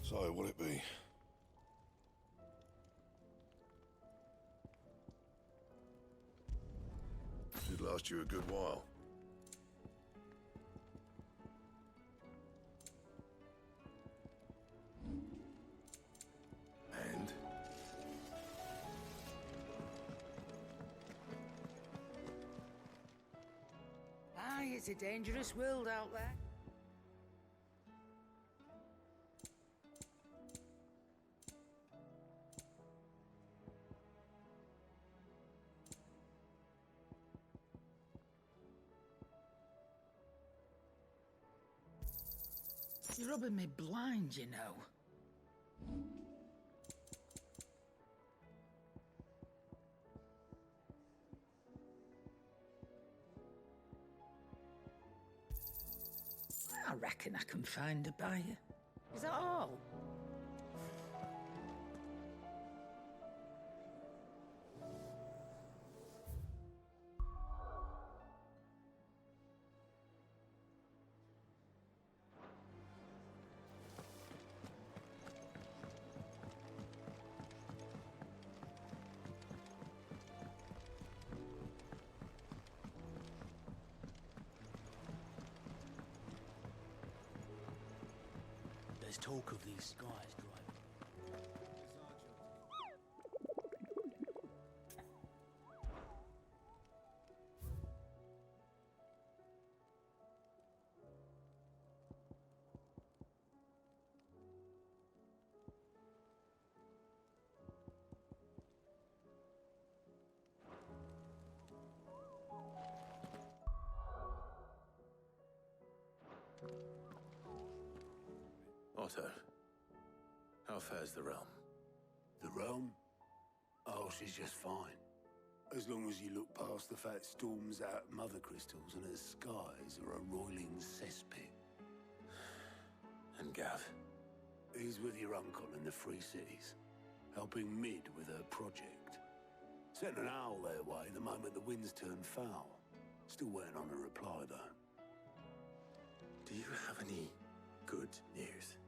So, what'll it be? Should last you a good while. And? Aye, it's a dangerous world out there. You're rubbing me blind, you know. I reckon I can find a buyer. Is that all? There's talk of these guys driving. Otto, how fares the realm? The realm? Oh, she's just fine. As long as you look past the fat storms out mother crystals and her skies are a roiling cesspit. And Gav? He's with your uncle in the Free Cities, helping Mid with her project. Sent an owl their way the moment the winds turned foul. Still waiting on a reply, though. Do you have any good news?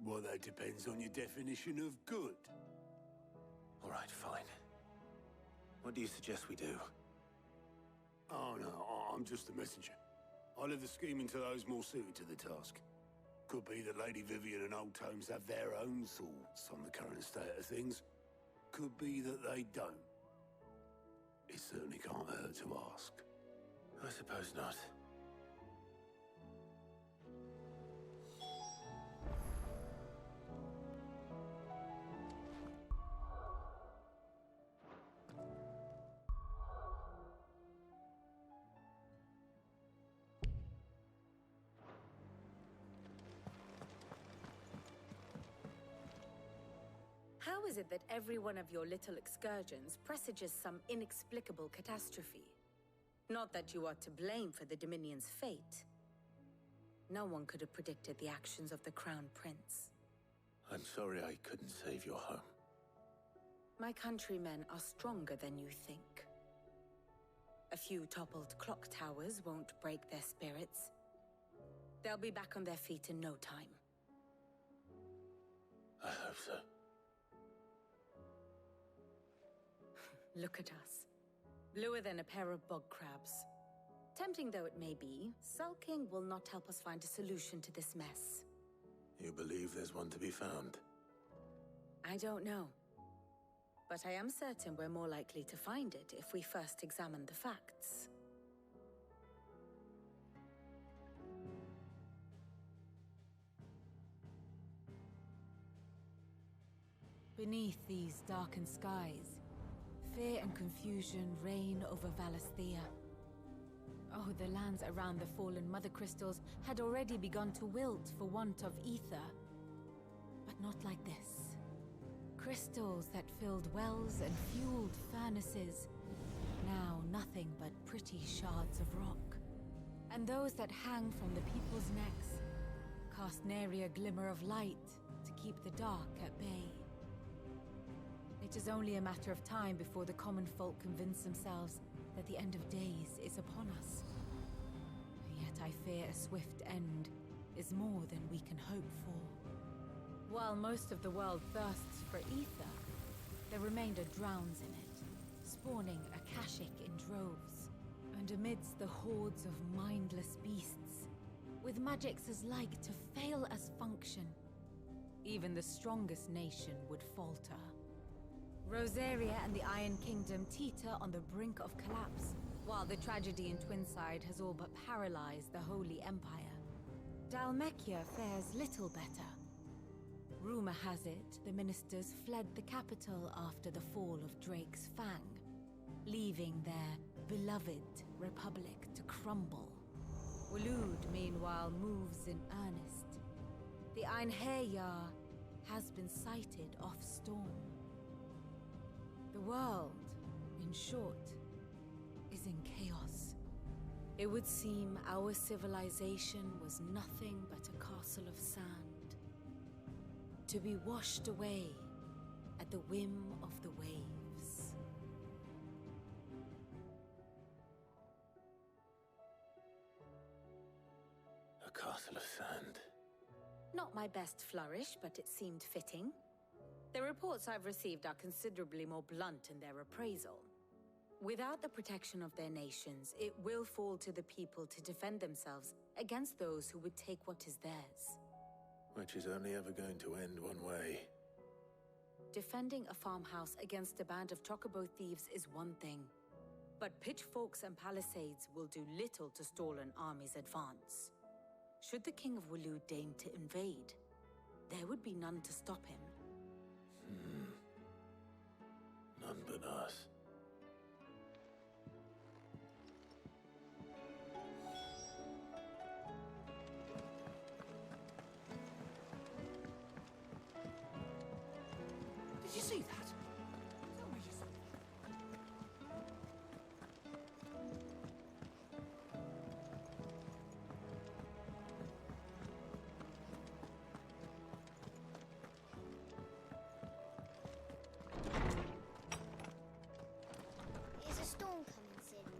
Well, that depends on your definition of good. All right, fine. What do you suggest we do? Oh, no, I'm just a messenger. I leave the scheming to those more suited to the task. Could be that Lady Vivian and Old Tomes have their own thoughts on the current state of things. Could be that they don't. It certainly can't hurt to ask. I suppose not. is it that every one of your little excursions presages some inexplicable catastrophe? Not that you are to blame for the Dominion's fate. No one could have predicted the actions of the Crown Prince. I'm sorry I couldn't save your home. My countrymen are stronger than you think. A few toppled clock towers won't break their spirits. They'll be back on their feet in no time. I hope so. Look at us. Bluer than a pair of bog crabs. Tempting though it may be, sulking will not help us find a solution to this mess. You believe there's one to be found? I don't know. But I am certain we're more likely to find it if we first examine the facts. Beneath these darkened skies, fear and confusion reign over Valisthea. Oh, the lands around the fallen Mother Crystals had already begun to wilt for want of ether. But not like this. Crystals that filled wells and fueled furnaces. Now nothing but pretty shards of rock. And those that hang from the people's necks cast nary a glimmer of light to keep the dark at bay. It is only a matter of time before the common folk convince themselves that the end of days is upon us. Yet I fear a swift end is more than we can hope for. While most of the world thirsts for ether, the remainder drowns in it, spawning Akashic in droves. And amidst the hordes of mindless beasts, with magics as like to fail as function, even the strongest nation would falter. Rosaria and the Iron Kingdom teeter on the brink of collapse, while the tragedy in Twinside has all but paralyzed the Holy Empire. Dalmekia fares little better. Rumor has it the ministers fled the capital after the fall of Drake's Fang, leaving their beloved republic to crumble. Waloed, meanwhile, moves in earnest. The Einherjar has been sighted off-storm. The world, in short, is in chaos. It would seem our civilization was nothing but a castle of sand, to be washed away at the whim of the waves. A castle of sand. Not my best flourish, but it seemed fitting. The reports I've received are considerably more blunt in their appraisal. Without the protection of their nations, it will fall to the people to defend themselves against those who would take what is theirs. Which is only ever going to end one way. Defending a farmhouse against a band of chocobo thieves is one thing, but pitchforks and palisades will do little to stall an army's advance. Should the King of Waloed deign to invade, there would be none to stop him. None but us. Did you see that? Tell me you saw that. Is a storm coming soon?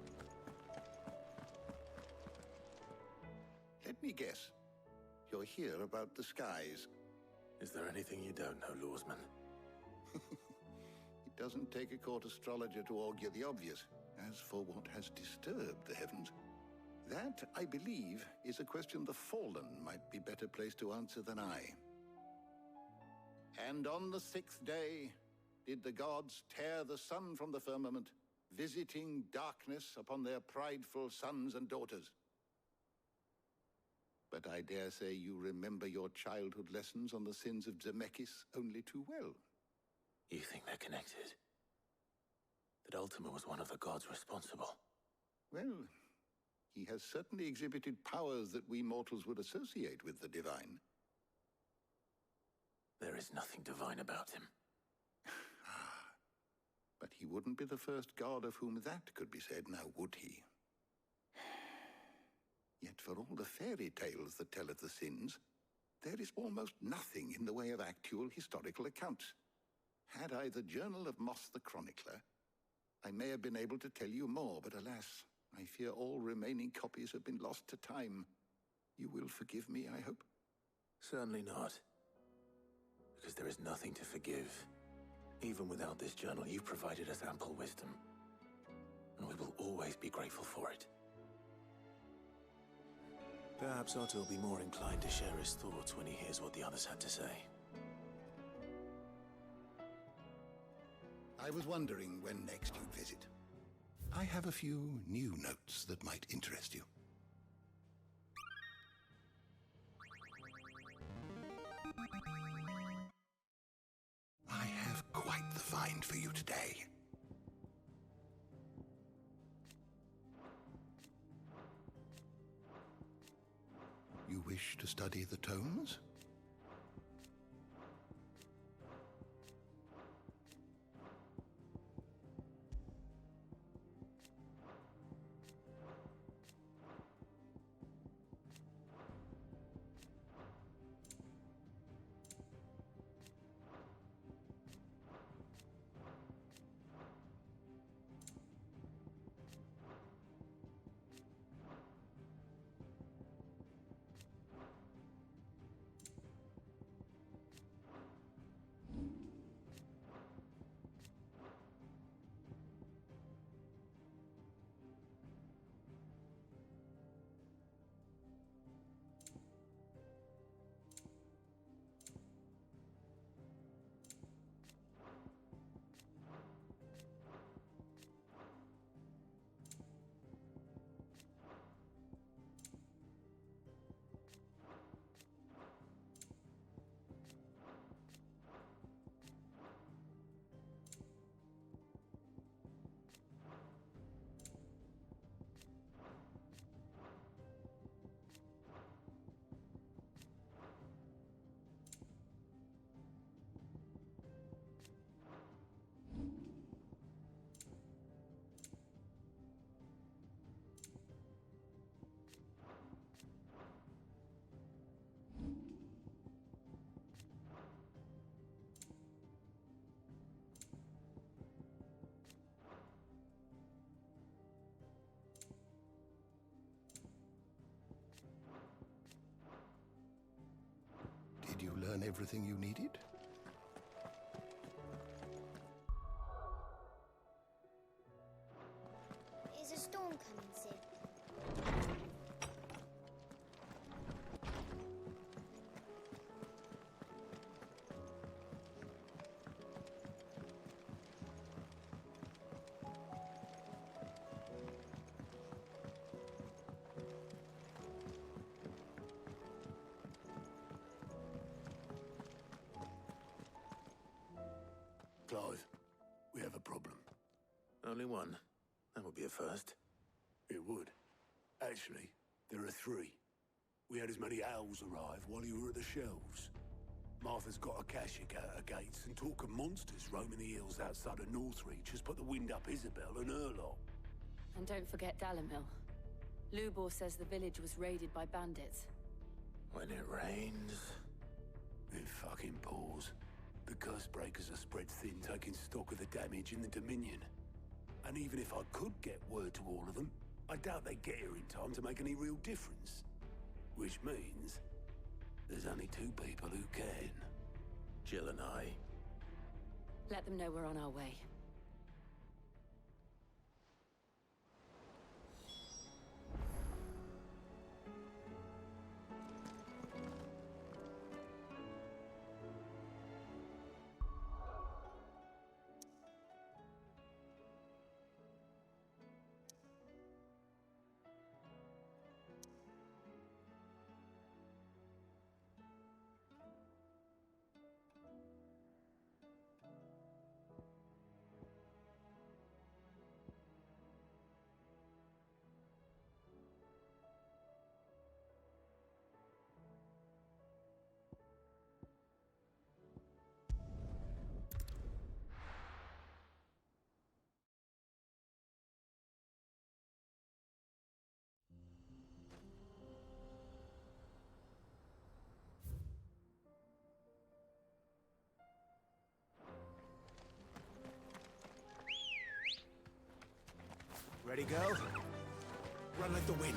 Let me guess. You're here about the skies. Is there anything you don't know, Lawsman? It doesn't take a court astrologer to augur the obvious. As for what has disturbed the heavens, that, I believe, is a question the Fallen might be better placed to answer than I. And on the 6th day did the gods tear the sun from the firmament, visiting darkness upon their prideful sons and daughters. But I dare say you remember your childhood lessons on the sins of Zemeckis only too well. You think they're connected? That Ultima was one of the gods responsible? Well, he has certainly exhibited powers that we mortals would associate with the divine. There is nothing divine about him. But he wouldn't be the first god of whom that could be said, now would he? Yet for all the fairy tales that tell of the sins, there is almost nothing in the way of actual historical accounts. Had I the Journal of Moss the Chronicler, I may have been able to tell you more, but alas, I fear all remaining copies have been lost to time. You will forgive me, I hope? Certainly not. Because there is nothing to forgive. Even without this journal, you've provided us ample wisdom. And we will always be grateful for it. Perhaps Otto will be more inclined to share his thoughts when he hears what the others had to say. I was wondering when next you'd visit. I have a few new notes that might interest you. I have quite the find for you today. You wish to study the tomes? Did you learn everything you needed? Is a storm coming, Sid? Clive, we have a problem. Only one. That would be a first. It would. Actually, there are three. We had as many owls arrive while you were at the shelves. Martha's got a Akashic at her gates, and talk of monsters roaming the hills outside of Northreach has put the wind up Isabel and her lot. And don't forget Dalamil. Lubor says the village was raided by bandits. When it rains... It fucking pours. The curse breakers are spread thin, taking stock of the damage in the Dominion. And even if I could get word to all of them, I doubt they'd get here in time to make any real difference. Which means there's only two people who can. Jill and I. Let them know we're on our way. Ready, girl? Run like the wind.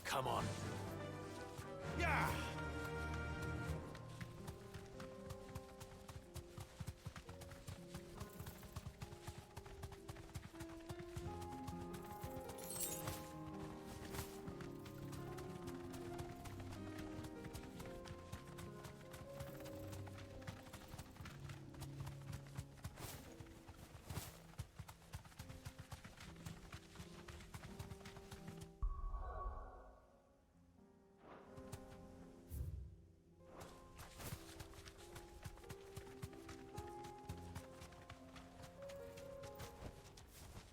Come on. Yeah!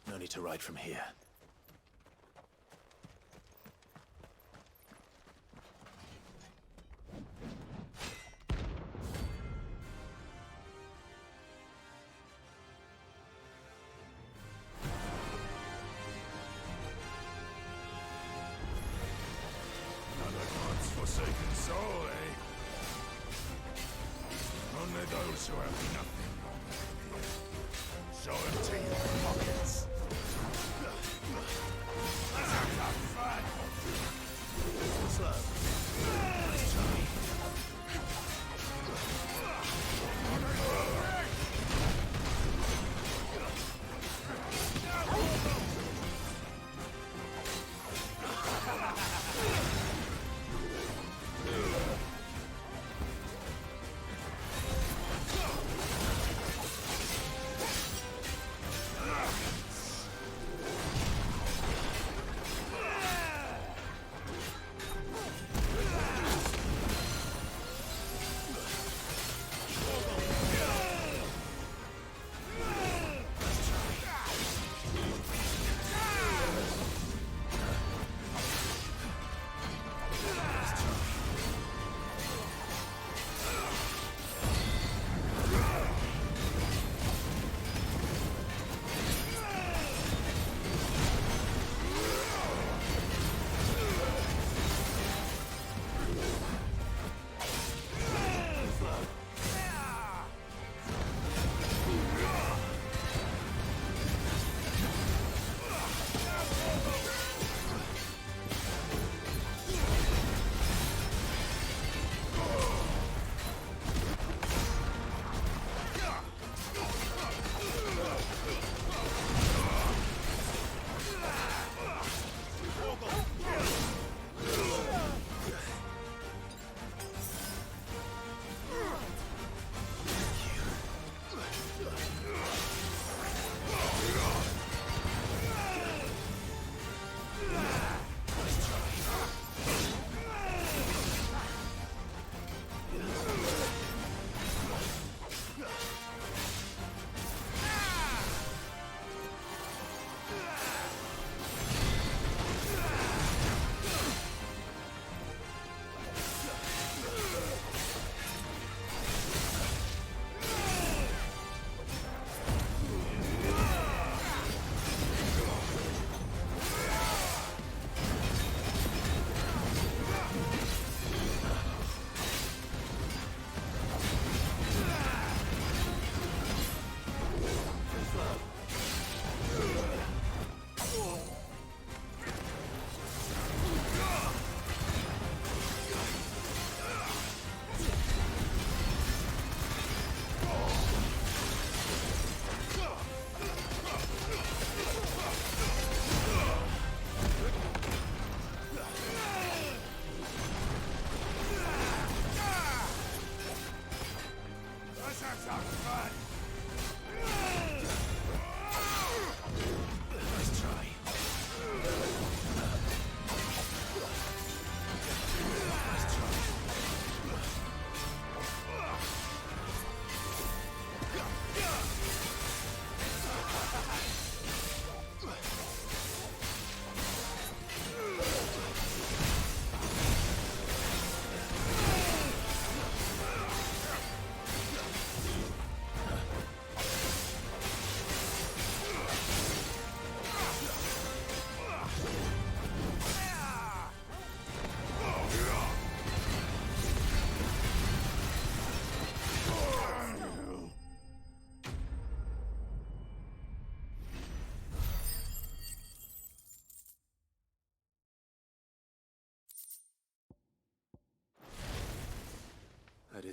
No need to ride from here. Another God's forsaken soul, eh? Only those who have nothing on them. So empty your pockets. Let's have some fun. Slow. Nice try.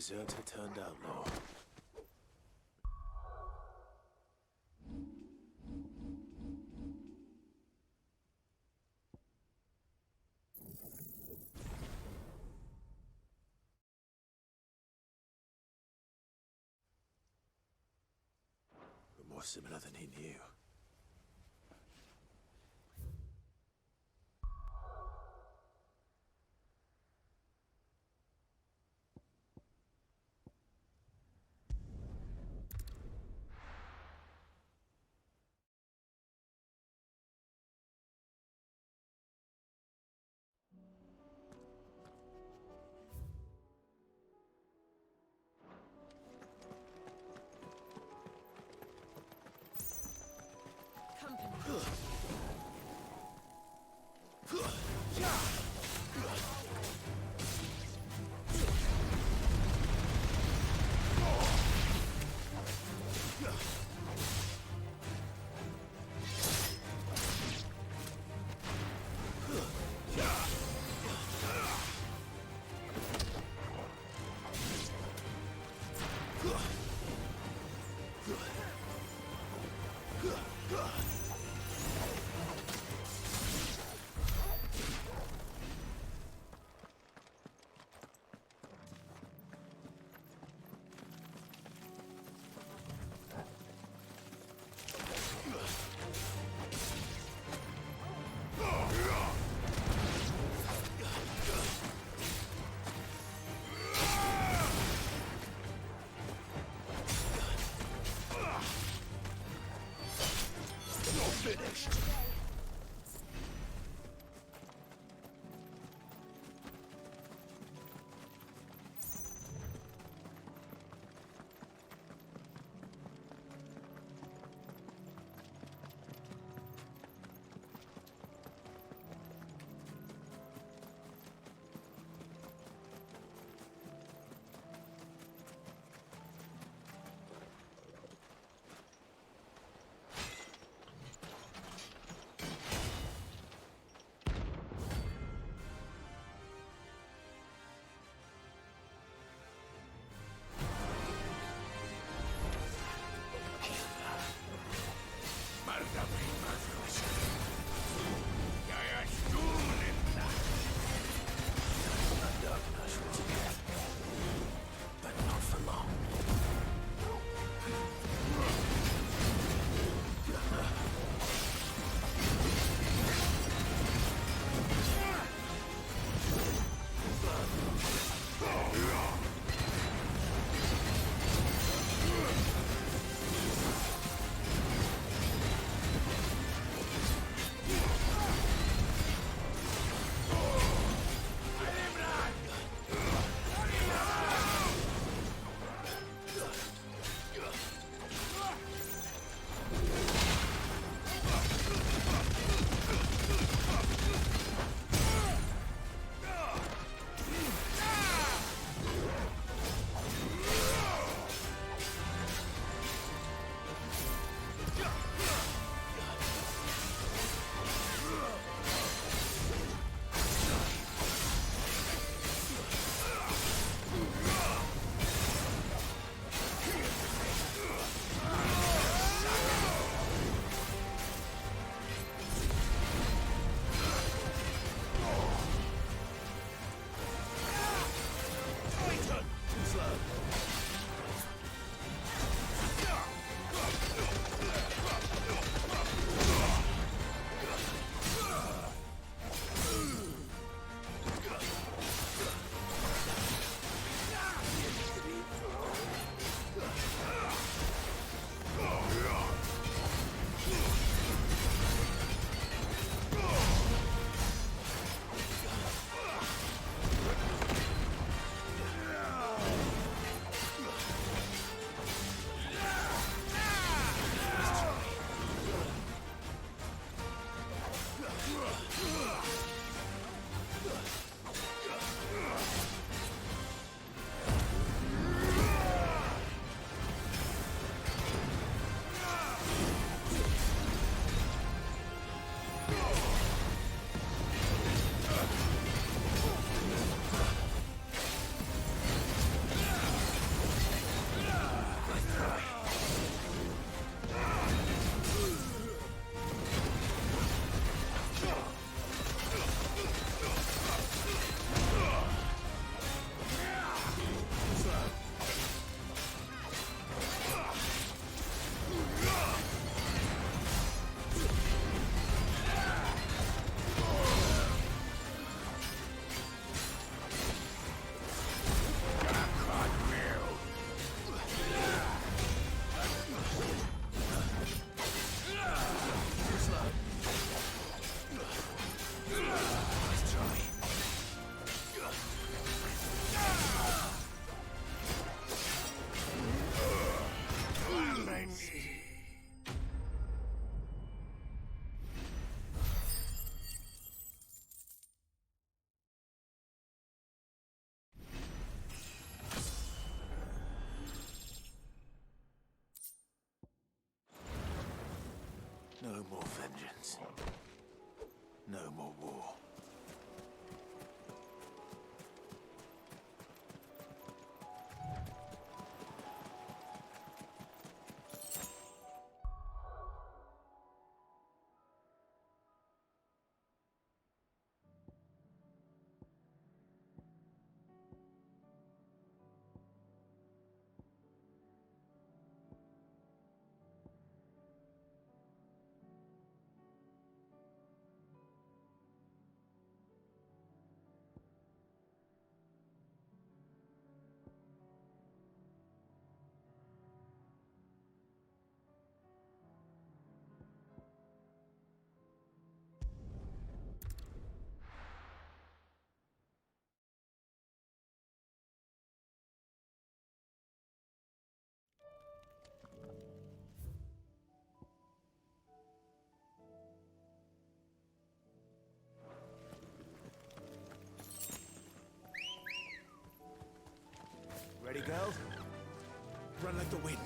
deserter turned outlaw. But more similar than he knew. No more vengeance. No more war. Ready, girl? Run like the wind.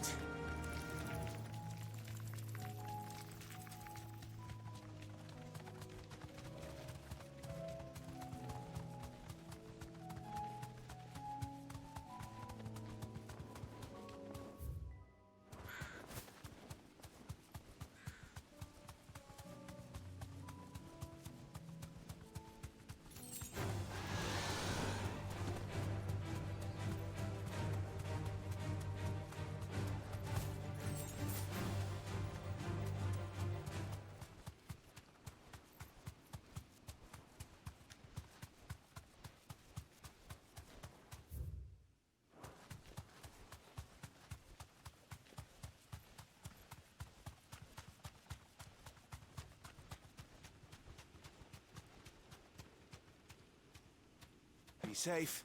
Be safe.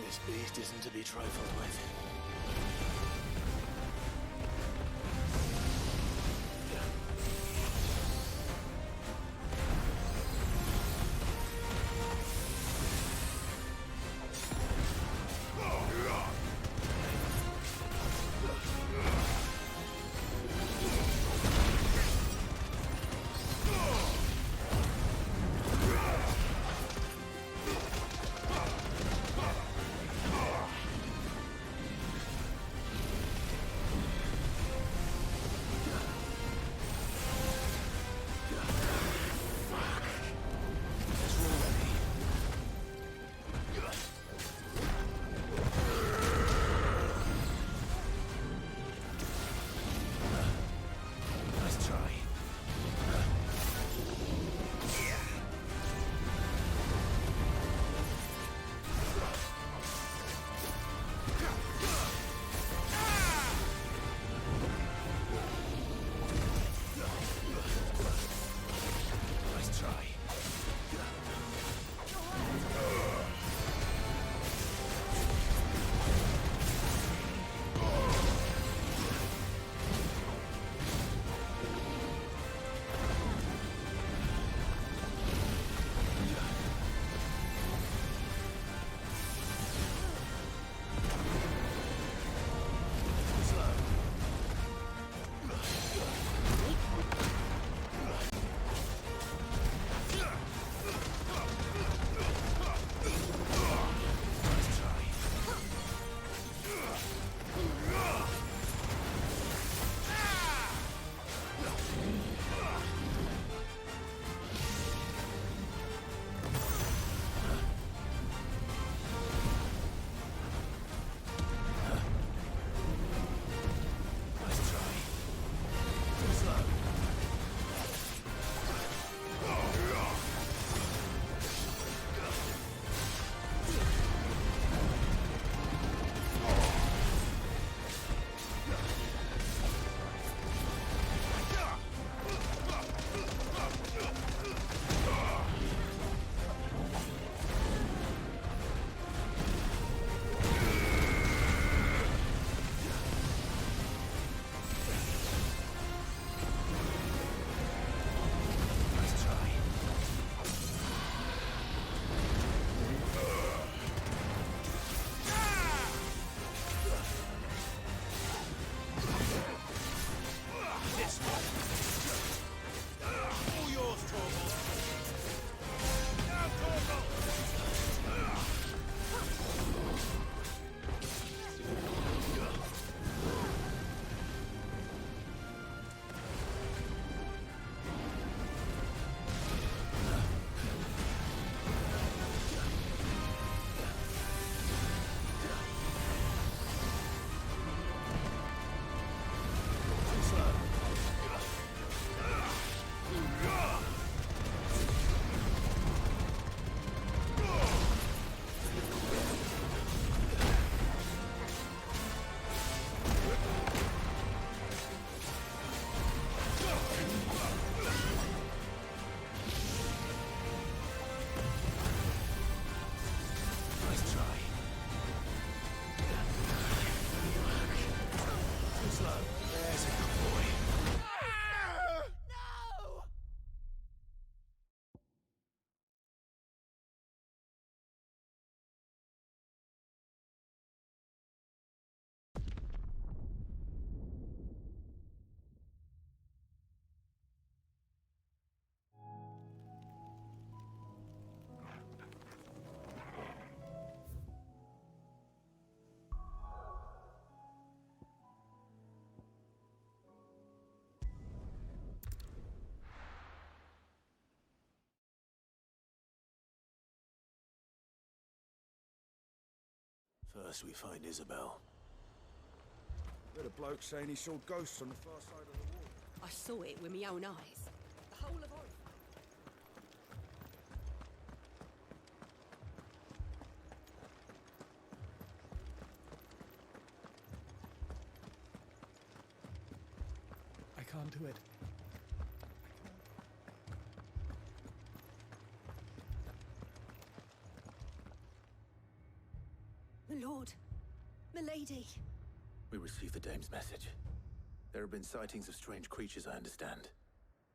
This beast isn't to be trifled with. First we find Isabel. Heard a bloke saying he saw ghosts on the far side of the wall. I saw it with my own eyes. The whole of Orif. I can't do it. My lord. My lady. We received the dame's message. There have been sightings of strange creatures, I understand.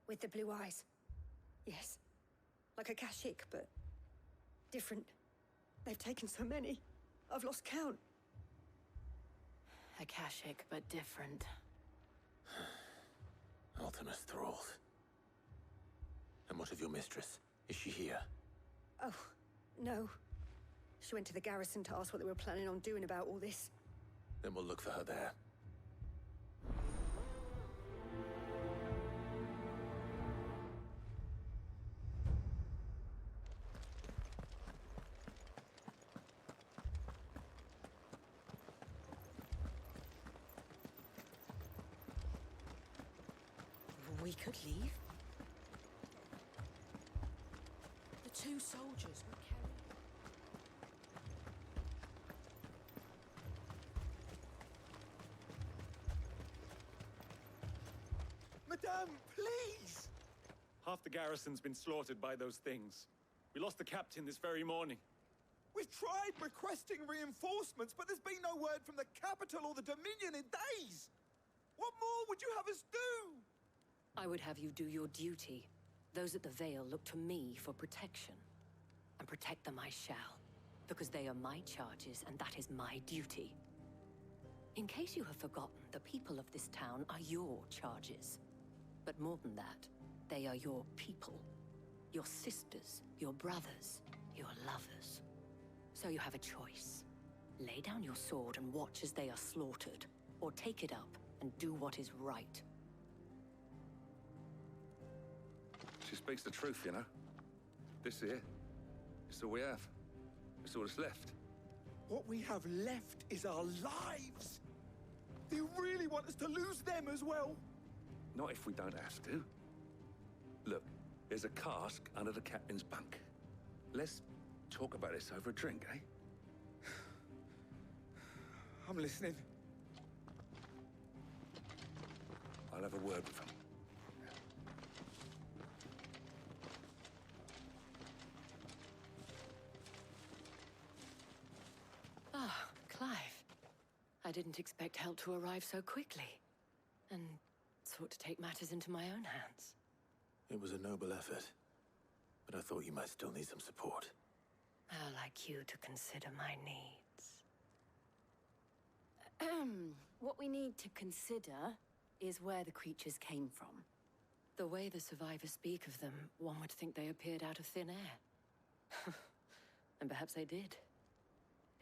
With the blue eyes. Yes. Like a Kashik, but different. They've taken so many. I've lost count. Akashic, but different. Ultimus thralls. And what of your mistress? Is she here? Oh, no. She went to the garrison to ask what they were planning on doing about all this. Then we'll look for her there. We could leave. The two soldiers were carrying... Madame, please! Half the garrison's been slaughtered by those things. We lost the captain this very morning. We've tried requesting reinforcements, but there's been no word from the capital or the Dominion in days! What more would you have us do? I would have you do your duty. Those at the Vale look to me for protection. And protect them I shall, because they are my charges, and that is my duty. In case you have forgotten, the people of this town are your charges. But more than that, they are your people. Your sisters, your brothers, your lovers. So you have a choice. Lay down your sword and watch as they are slaughtered, or take it up and do what is right. She speaks the truth, you know. This here, it's all we have. It's all that's left. What we have left is our lives! Do you really want us to lose them as well? Not if we don't have to. Look, there's a cask under the captain's bunk. Let's talk about this over a drink, eh? I'm listening. I'll have a word with him. Ah, Clive. I didn't expect help to arrive so quickly. And sought to take matters into my own hands. It was a noble effort, but I thought you might still need some support. How like you to consider my needs. What we need to consider is where the creatures came from. The way the survivors speak of them, one would think they appeared out of thin air. And perhaps they did.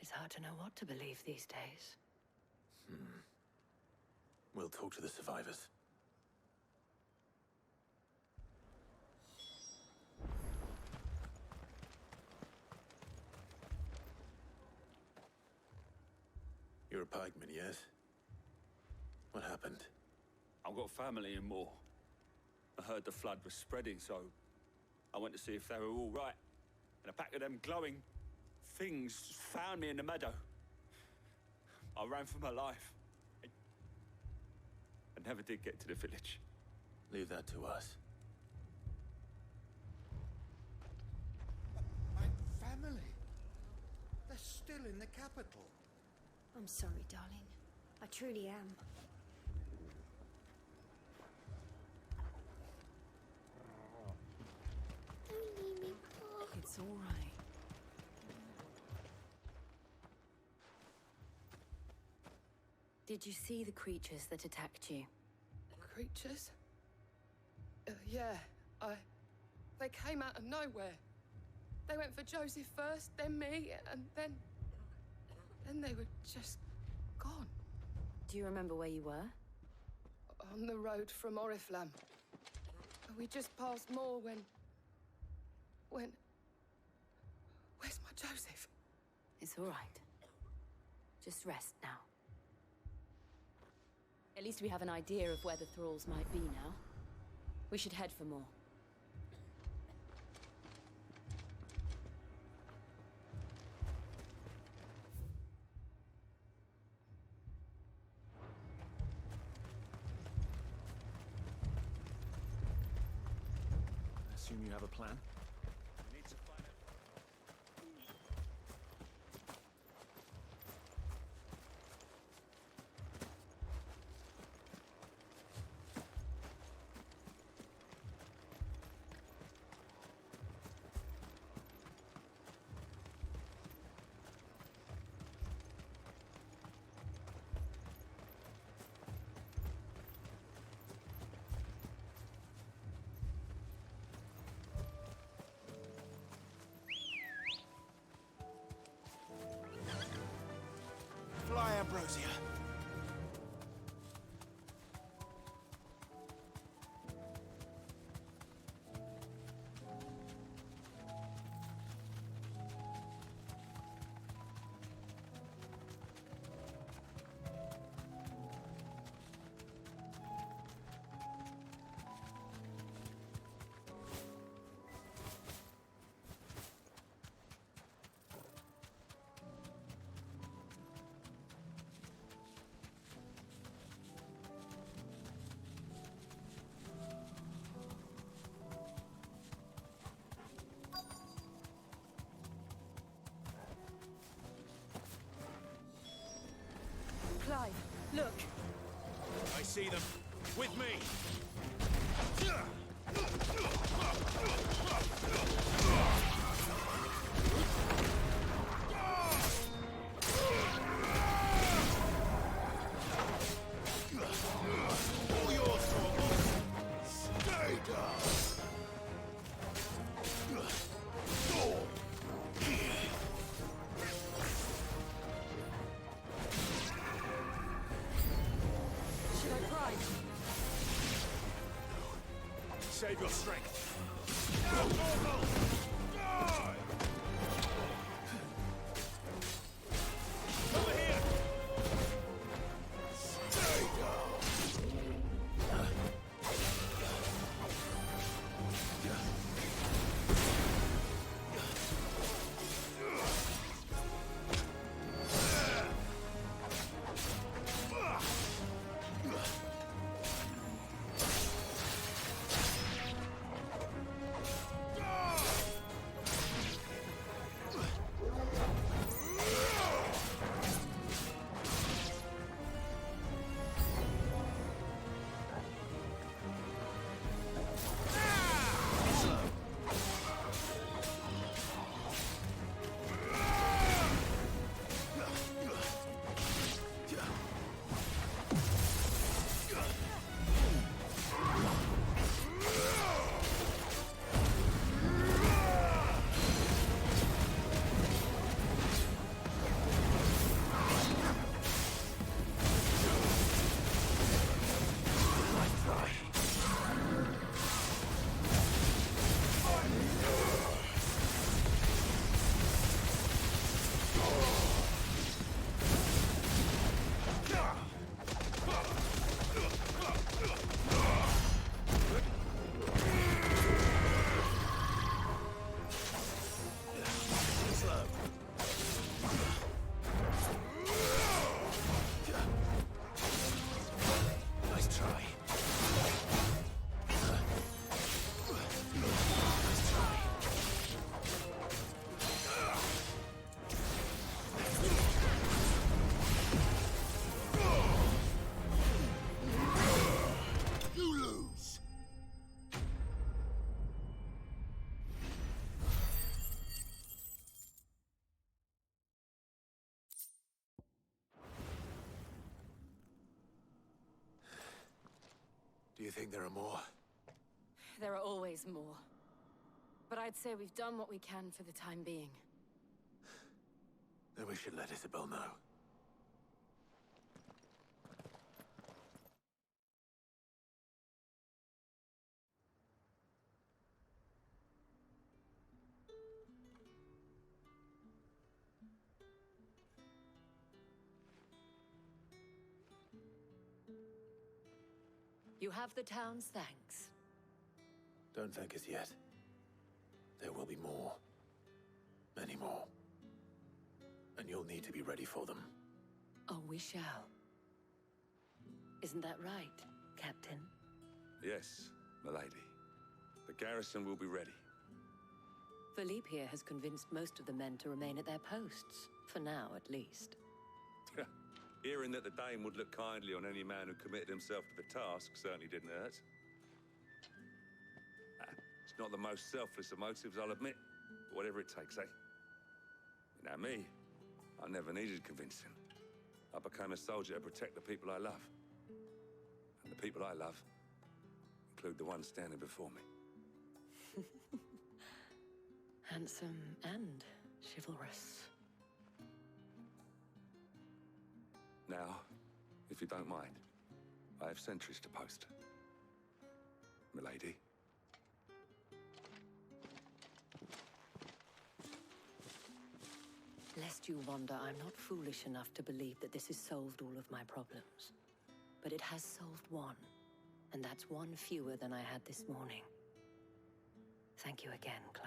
It's hard to know what to believe these days. We'll talk to the survivors. You're a pikeman, yes? What happened? I've got family in Moor. I heard the flood was spreading, so I went to see if they were all right. And a pack of them glowing things found me in the meadow. I ran for my life. I never did get to the village. Leave that to us. My family? They're still in the capital. I'm sorry, darling. I truly am. Don't leave me, Paul. It's all right. Did you see the creatures that attacked you? Creatures? Yeah, They came out of nowhere. They went for Joseph first, then me, and then they were just gone. Do you remember where you were? On the road from Oriflamme. We just passed Moor when... Where's my Joseph? It's all right. Just rest now. At least we have an idea of where the thralls might be now. We should head for more. I assume you have a plan? Fly, Ambrosia. Clive, look! I see them. With me! All yours, Tormund. Stay down. Should I try? Save your strength. Over here! Stay down. Do you think there are more? There are always more. But I'd say we've done what we can for the time being. Then we should let Isabel know. You have the town's thanks. Don't thank us yet. There will be more. Many more. And you'll need to be ready for them. Oh, we shall. Isn't that right, Captain? Yes, milady. The garrison will be ready. Philippe here has convinced most of the men to remain at their posts. For now, at least. Hearing that the Dame would look kindly on any man who committed himself to the task certainly didn't hurt. It's not the most selfless of motives, I'll admit. But whatever it takes, eh? Now me, I never needed convincing. I became a soldier to protect the people I love. And the people I love include the ones standing before me. Handsome and chivalrous. Now, if you don't mind, I have sentries to post. Milady. Lest you wonder, I'm not foolish enough to believe that this has solved all of my problems. But it has solved one, and that's one fewer than I had this morning. Thank you again, Clive.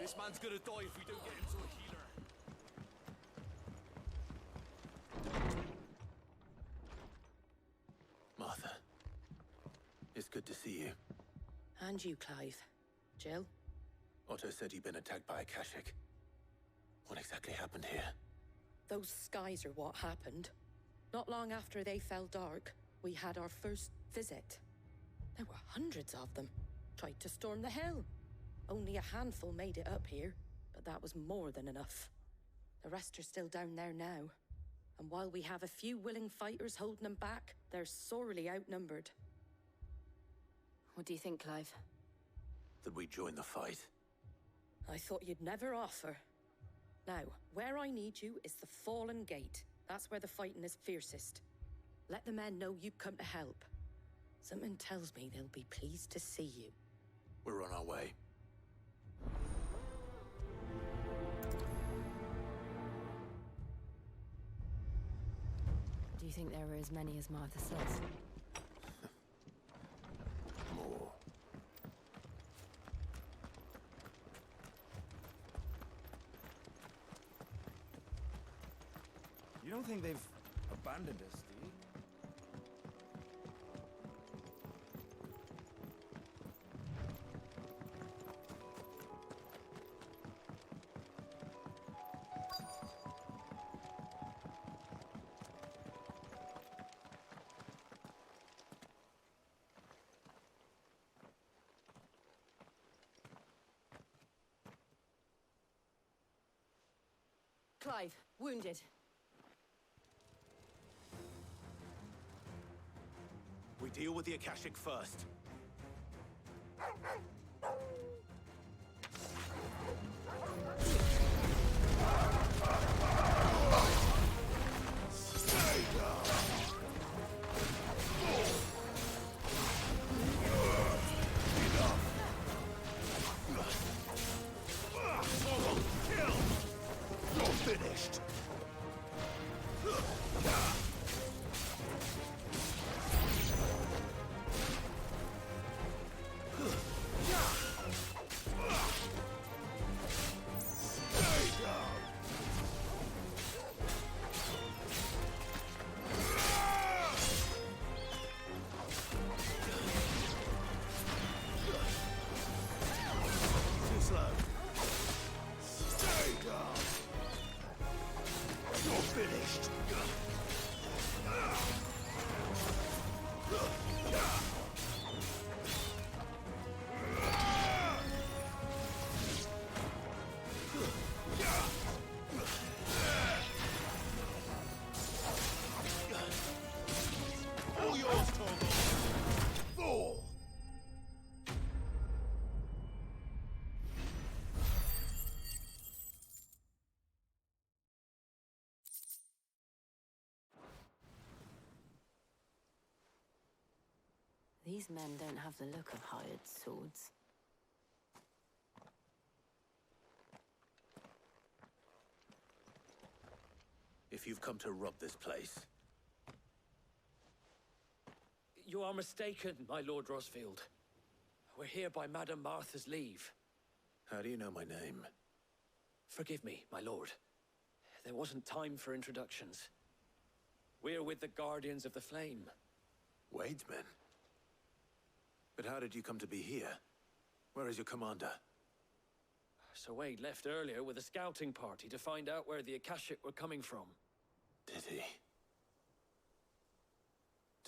This man's gonna die if we don't get him to a healer. Martha. It's good to see you. And you, Clive. Jill? Otto said he'd been attacked by a Kashik. What exactly happened here? Those skies are what happened. Not long after they fell dark, we had our first visit. There were hundreds of them. Tried to storm the hill. Only a handful made it up here, but that was more than enough. The rest are still down there now. And while we have a few willing fighters holding them back, they're sorely outnumbered. What do you think, Clive? That we join the fight? I thought you'd never offer. Now, where I need you is the Fallen Gate. That's where the fighting is fiercest. Let the men know you've come to help. Something tells me they'll be pleased to see you. We're on our way. Do you think there were as many as Martha says? More. You don't think they've abandoned us, do you? Clive, wounded. We deal with the Akashic first. These men don't have the look of hired swords. If you've come to rob this place... You are mistaken, my Lord Rosfield. We're here by Madame Martha's leave. How do you know my name? Forgive me, my lord. There wasn't time for introductions. We're with the Guardians of the Flame. Wade's men? But how did you come to be here? Where is your commander? Sir Wade left earlier with a scouting party to find out where the Akashic were coming from. Did he?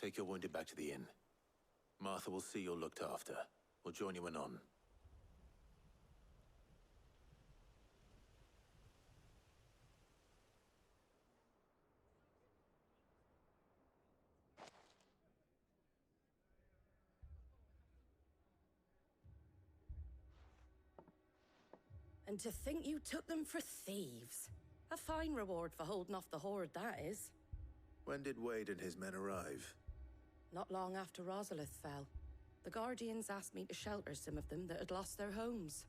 Take your wounded back to the inn. Martha will see you're looked after. We'll join you anon. And to think you took them for thieves. A fine reward for holding off the horde, that is. When did Wade and his men arrive? Not long after Rosalith fell. The Guardians asked me to shelter some of them that had lost their homes.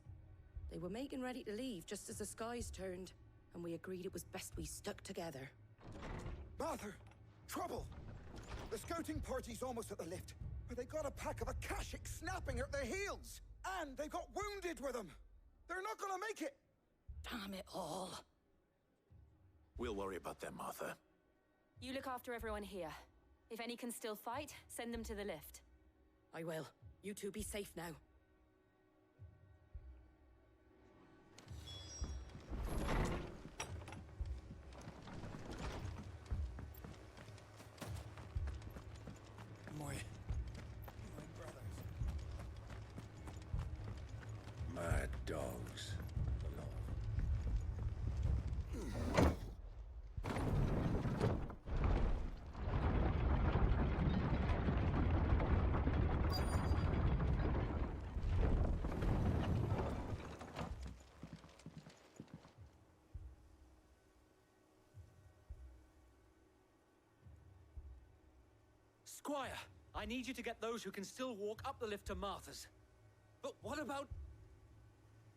They were making ready to leave just as the skies turned, and we agreed it was best we stuck together. Martha! Trouble! The scouting party's almost at the lift, but they got a pack of Akashic snapping at their heels! And they've got wounded with them! They're not gonna make it! Damn it all. We'll worry about them, Martha. You look after everyone here. If any can still fight, send them to the lift. I will. You two be safe now. My brothers. Mad dogs. Squire, I need you to get those who can still walk up the lift to Martha's. But what about...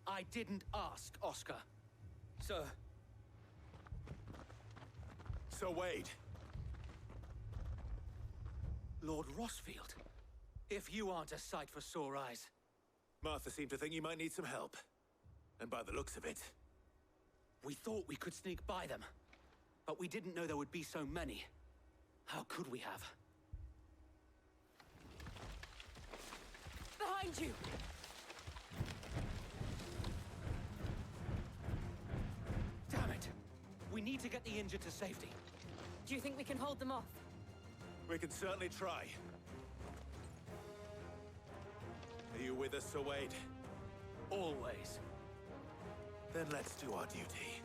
I didn't ask, Oscar. Sir. Sir Wade. Lord Rosfield. If you aren't a sight for sore eyes. Martha seemed to think you might need some help. And by the looks of it... We thought we could sneak by them. But we didn't know there would be so many. How could we have? Behind you! Damn it! We need to get the injured to safety. Do you think we can hold them off? We can certainly try. Are you with us, Sir Wade? Always. Then let's do our duty.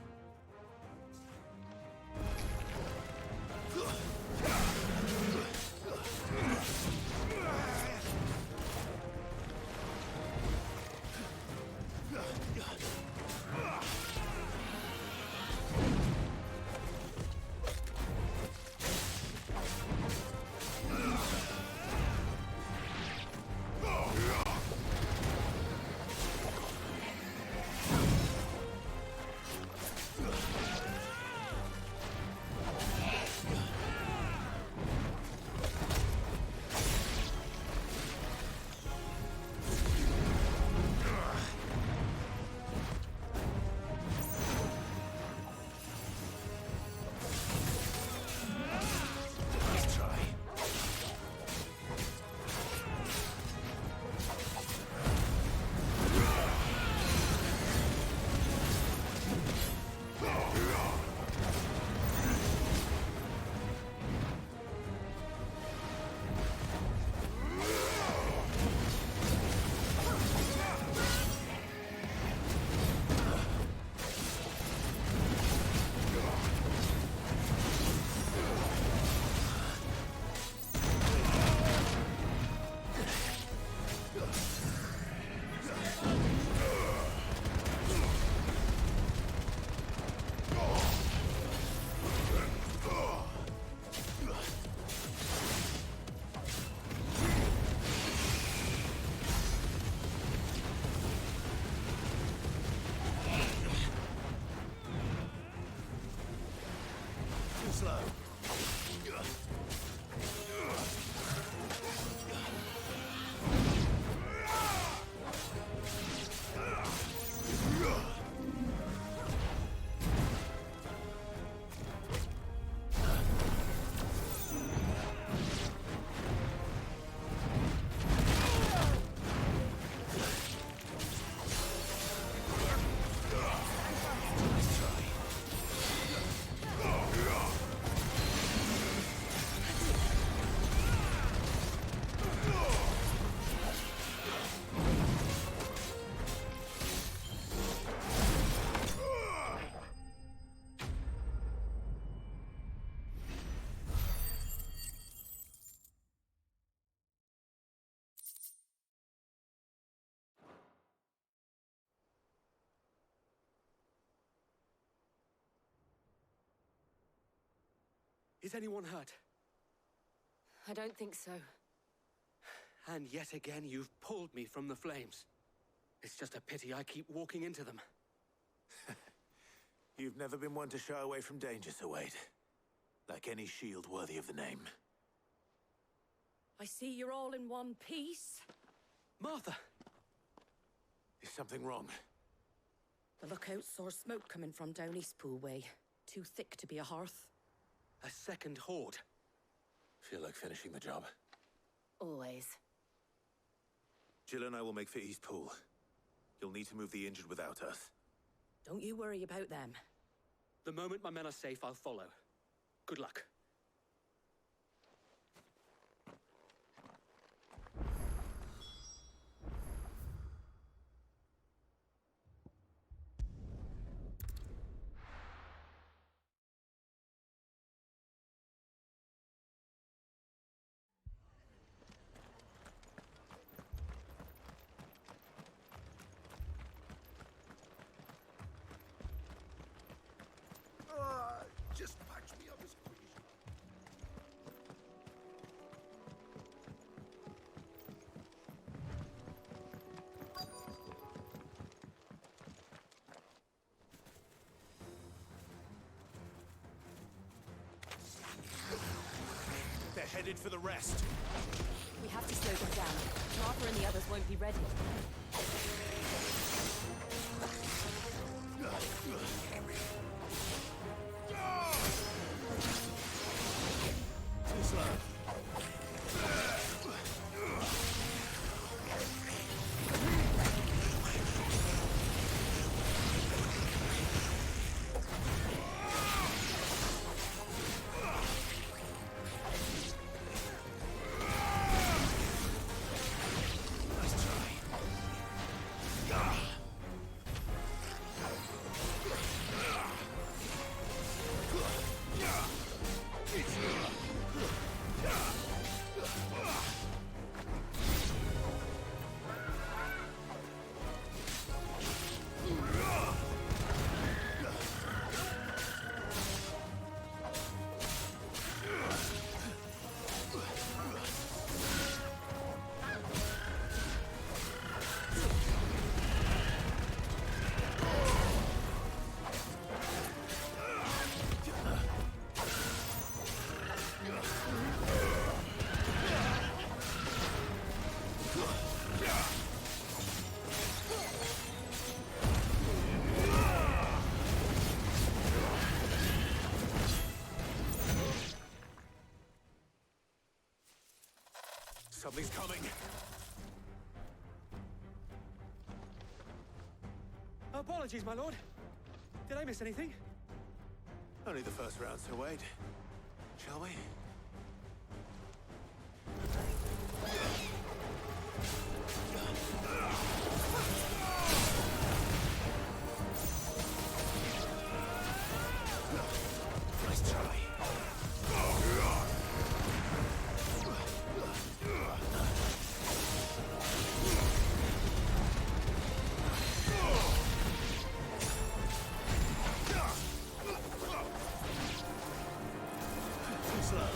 Is anyone hurt? I don't think so. And yet again, you've pulled me from the flames. It's just a pity I keep walking into them. You've never been one to shy away from danger, Sir Wade. Like any shield worthy of the name. I see you're all in one piece. Martha! Is something wrong? The lookout saw smoke coming from down Eastpool way. Too thick to be a hearth. A second horde. Feel like finishing the job? Always. Jill and I will make for Eastpool. You'll need to move the injured without us. Don't you worry about them. The moment my men are safe, I'll follow. Good luck. Just patch me up as quick as They're headed for the rest. We have to slow them down. Martha and the others won't be ready. Too slow. Something's coming. Apologies, my lord. Did I miss anything? Only the first round, Sir Wade. Shall we? Nice try. Too slow.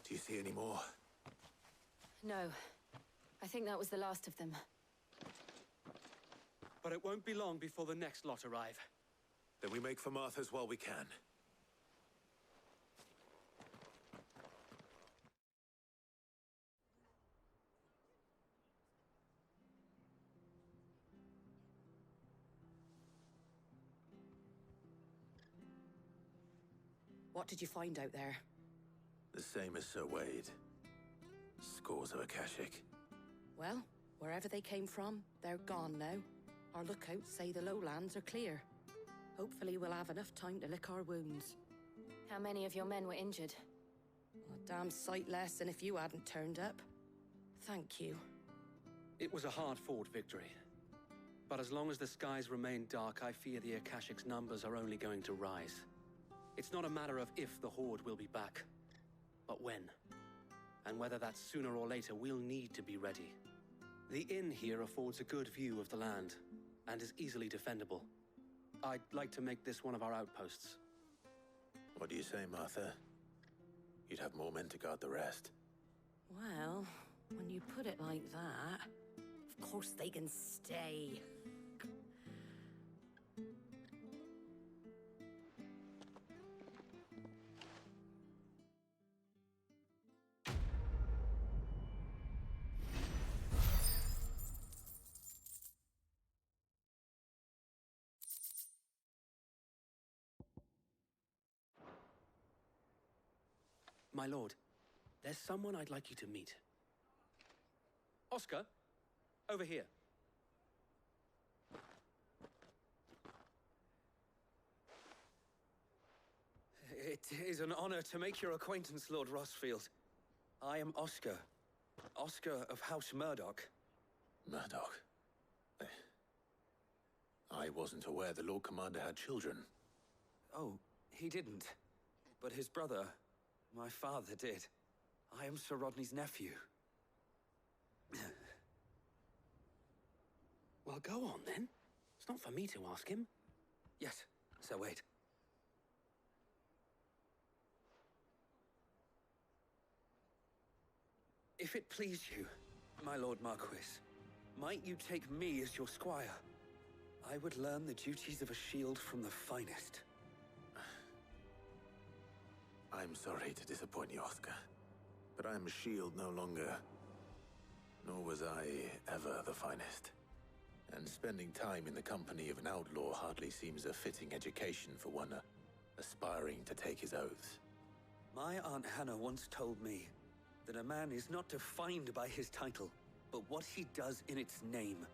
Do you see any more? No. I think that was the last of them. But it won't be long before the next lot arrive. Then we make for Martha's while we can. What did you find out there? The same as Sir Wade. Scores of Akashic. Well, wherever they came from, they're gone now. Our lookouts say the lowlands are clear. Hopefully we'll have enough time to lick our wounds. How many of your men were injured? A damn sight less than if you hadn't turned up. Thank you. It was a hard-fought victory. But as long as the skies remain dark, I fear the Akashic's numbers are only going to rise. It's not a matter of if the Horde will be back, but when. And whether that's sooner or later, we'll need to be ready. The inn here affords a good view of the land, and is easily defendable. I'd like to make this one of our outposts. What do you say, Martha? You'd have more men to guard the rest. Well, when you put it like that, of course they can stay. My lord, there's someone I'd like you to meet. Oscar, over here. It is an honor to make your acquaintance, Lord Rossfield. I am Oscar. Oscar of House Murdoch. Murdoch? I wasn't aware the Lord Commander had children. Oh, he didn't. But his brother, my father, did. I am Sir Rodney's nephew. Well, go on then. It's not for me to ask him. Yes, Sir Wade. If it please you, my Lord Marquis, might you take me as your squire? I would learn the duties of a shield from the finest. I'm sorry to disappoint you, Oscar, but I am a shield no longer. Nor was I ever the finest. And spending time in the company of an outlaw hardly seems a fitting education for one aspiring to take his oaths. My Aunt Hannah once told me that a man is not defined by his title, but what he does in its name.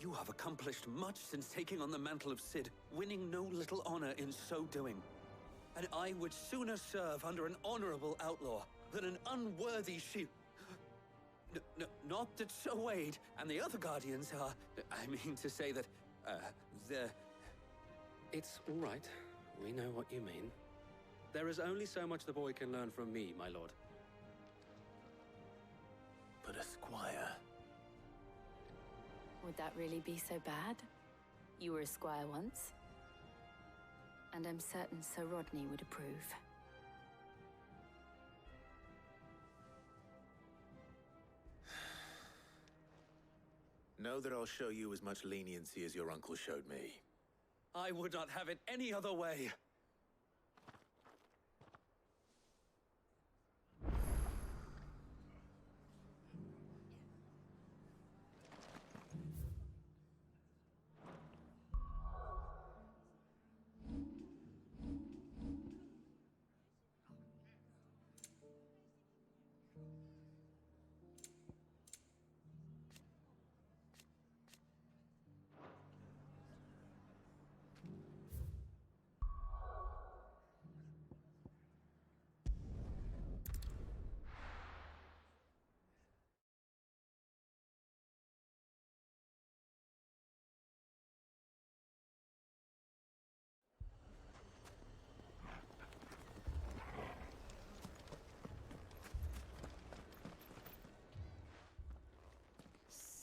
You have accomplished much since taking on the mantle of Cid, winning no little honor in so doing. And I would sooner serve under an honorable outlaw than an unworthy shield. Not that Sir Wade and the other Guardians are... I mean to say that, they're... It's all right. We know what you mean. There is only so much the boy can learn from me, my lord. But a squire... Would that really be so bad? You were a squire once. And I'm certain Sir Rodney would approve. Know that I'll show you as much leniency as your uncle showed me. I would not have it any other way.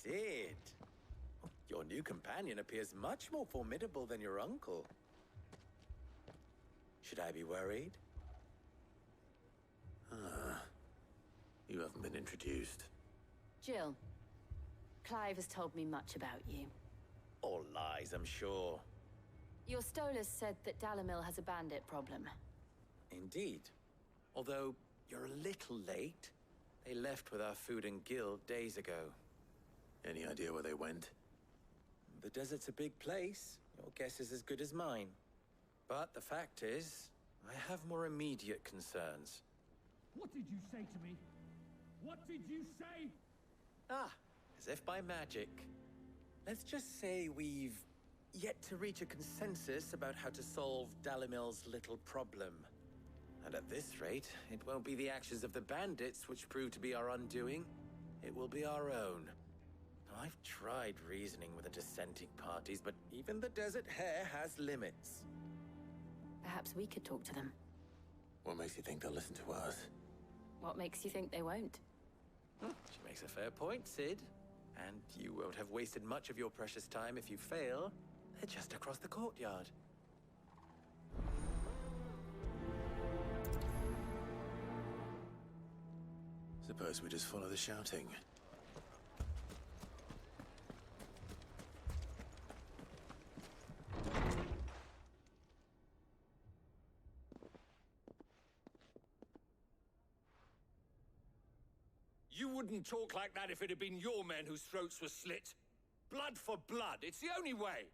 Cid! Your new companion appears much more formidable than your uncle. Should I be worried? You haven't been introduced. Jill, Clive has told me much about you. All lies, I'm sure. Your Stolas said that Dalamil has a bandit problem. Indeed. Although, you're a little late. They left with our food and guild days ago. Any idea where they went? The desert's a big place. Your guess is as good as mine. But the fact is, I have more immediate concerns. What did you say to me? What did you say? Ah, as if by magic. Let's just say we've yet to reach a consensus about how to solve Dalamil's little problem. And at this rate, it won't be the actions of the bandits which prove to be our undoing. It will be our own. Now, I've tried reasoning with the dissenting parties, but even the Desert Hare has limits. Perhaps we could talk to them. What makes you think they'll listen to us? What makes you think they won't? She makes a fair point, Sid. And you won't have wasted much of your precious time if you fail. They're just across the courtyard. Suppose we just follow the shouting. You wouldn't talk like that if it had been your men whose throats were slit. Blood for blood, it's the only way.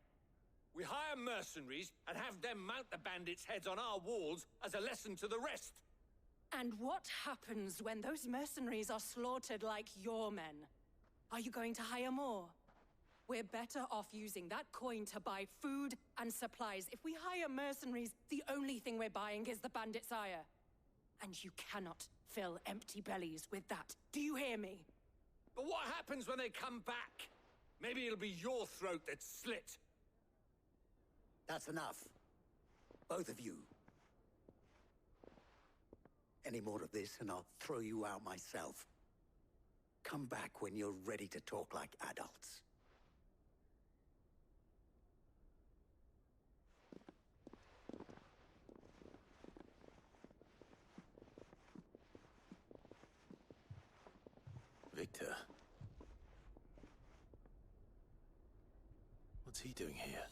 We hire mercenaries and have them mount the bandits' heads on our walls as a lesson to the rest. And what happens when those mercenaries are slaughtered like your men? Are you going to hire more? We're better off using that coin to buy food and supplies. If we hire mercenaries, the only thing we're buying is the bandit's ire. And you cannot fill empty bellies with that. Do you hear me? But what happens when they come back? Maybe it'll be your throat that's slit. That's enough. Both of you. Any more of this and I'll throw you out myself. Come back when you're ready to talk like adults. Victor. What's he doing here?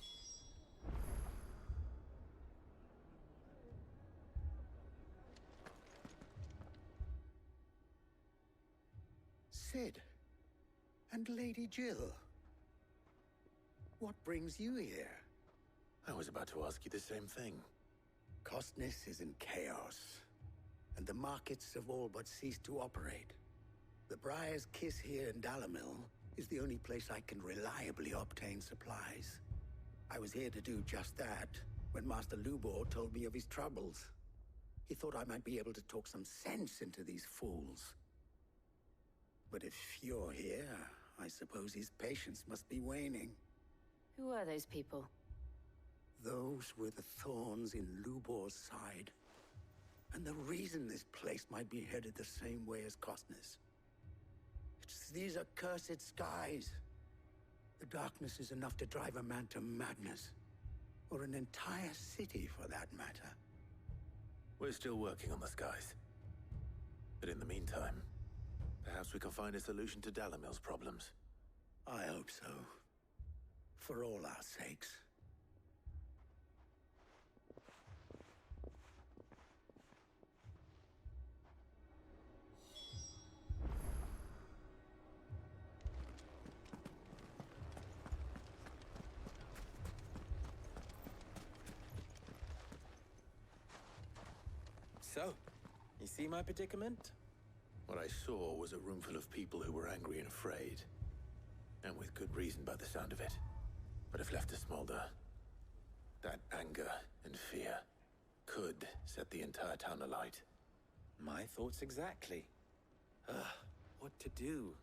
Sid. And Lady Jill. What brings you here? I was about to ask you the same thing. Costness is in chaos, and the markets have all but ceased to operate. The Briar's Kiss here in Dalamil is the only place I can reliably obtain supplies. I was here to do just that when Master Lubor told me of his troubles. He thought I might be able to talk some sense into these fools. But if you're here, I suppose his patience must be waning. Who are those people? Those were the thorns in Lubor's side. And the reason this place might be headed the same way as Costness. It's these accursed skies. The darkness is enough to drive a man to madness. Or an entire city, for that matter. We're still working on the skies. But in the meantime, perhaps we can find a solution to Dalamil's problems. I hope so. For all our sakes. So, you see my predicament? What I saw was a room full of people who were angry and afraid. And with good reason by the sound of it. But if left to smolder, that anger and fear could set the entire town alight. My thoughts exactly. What to do?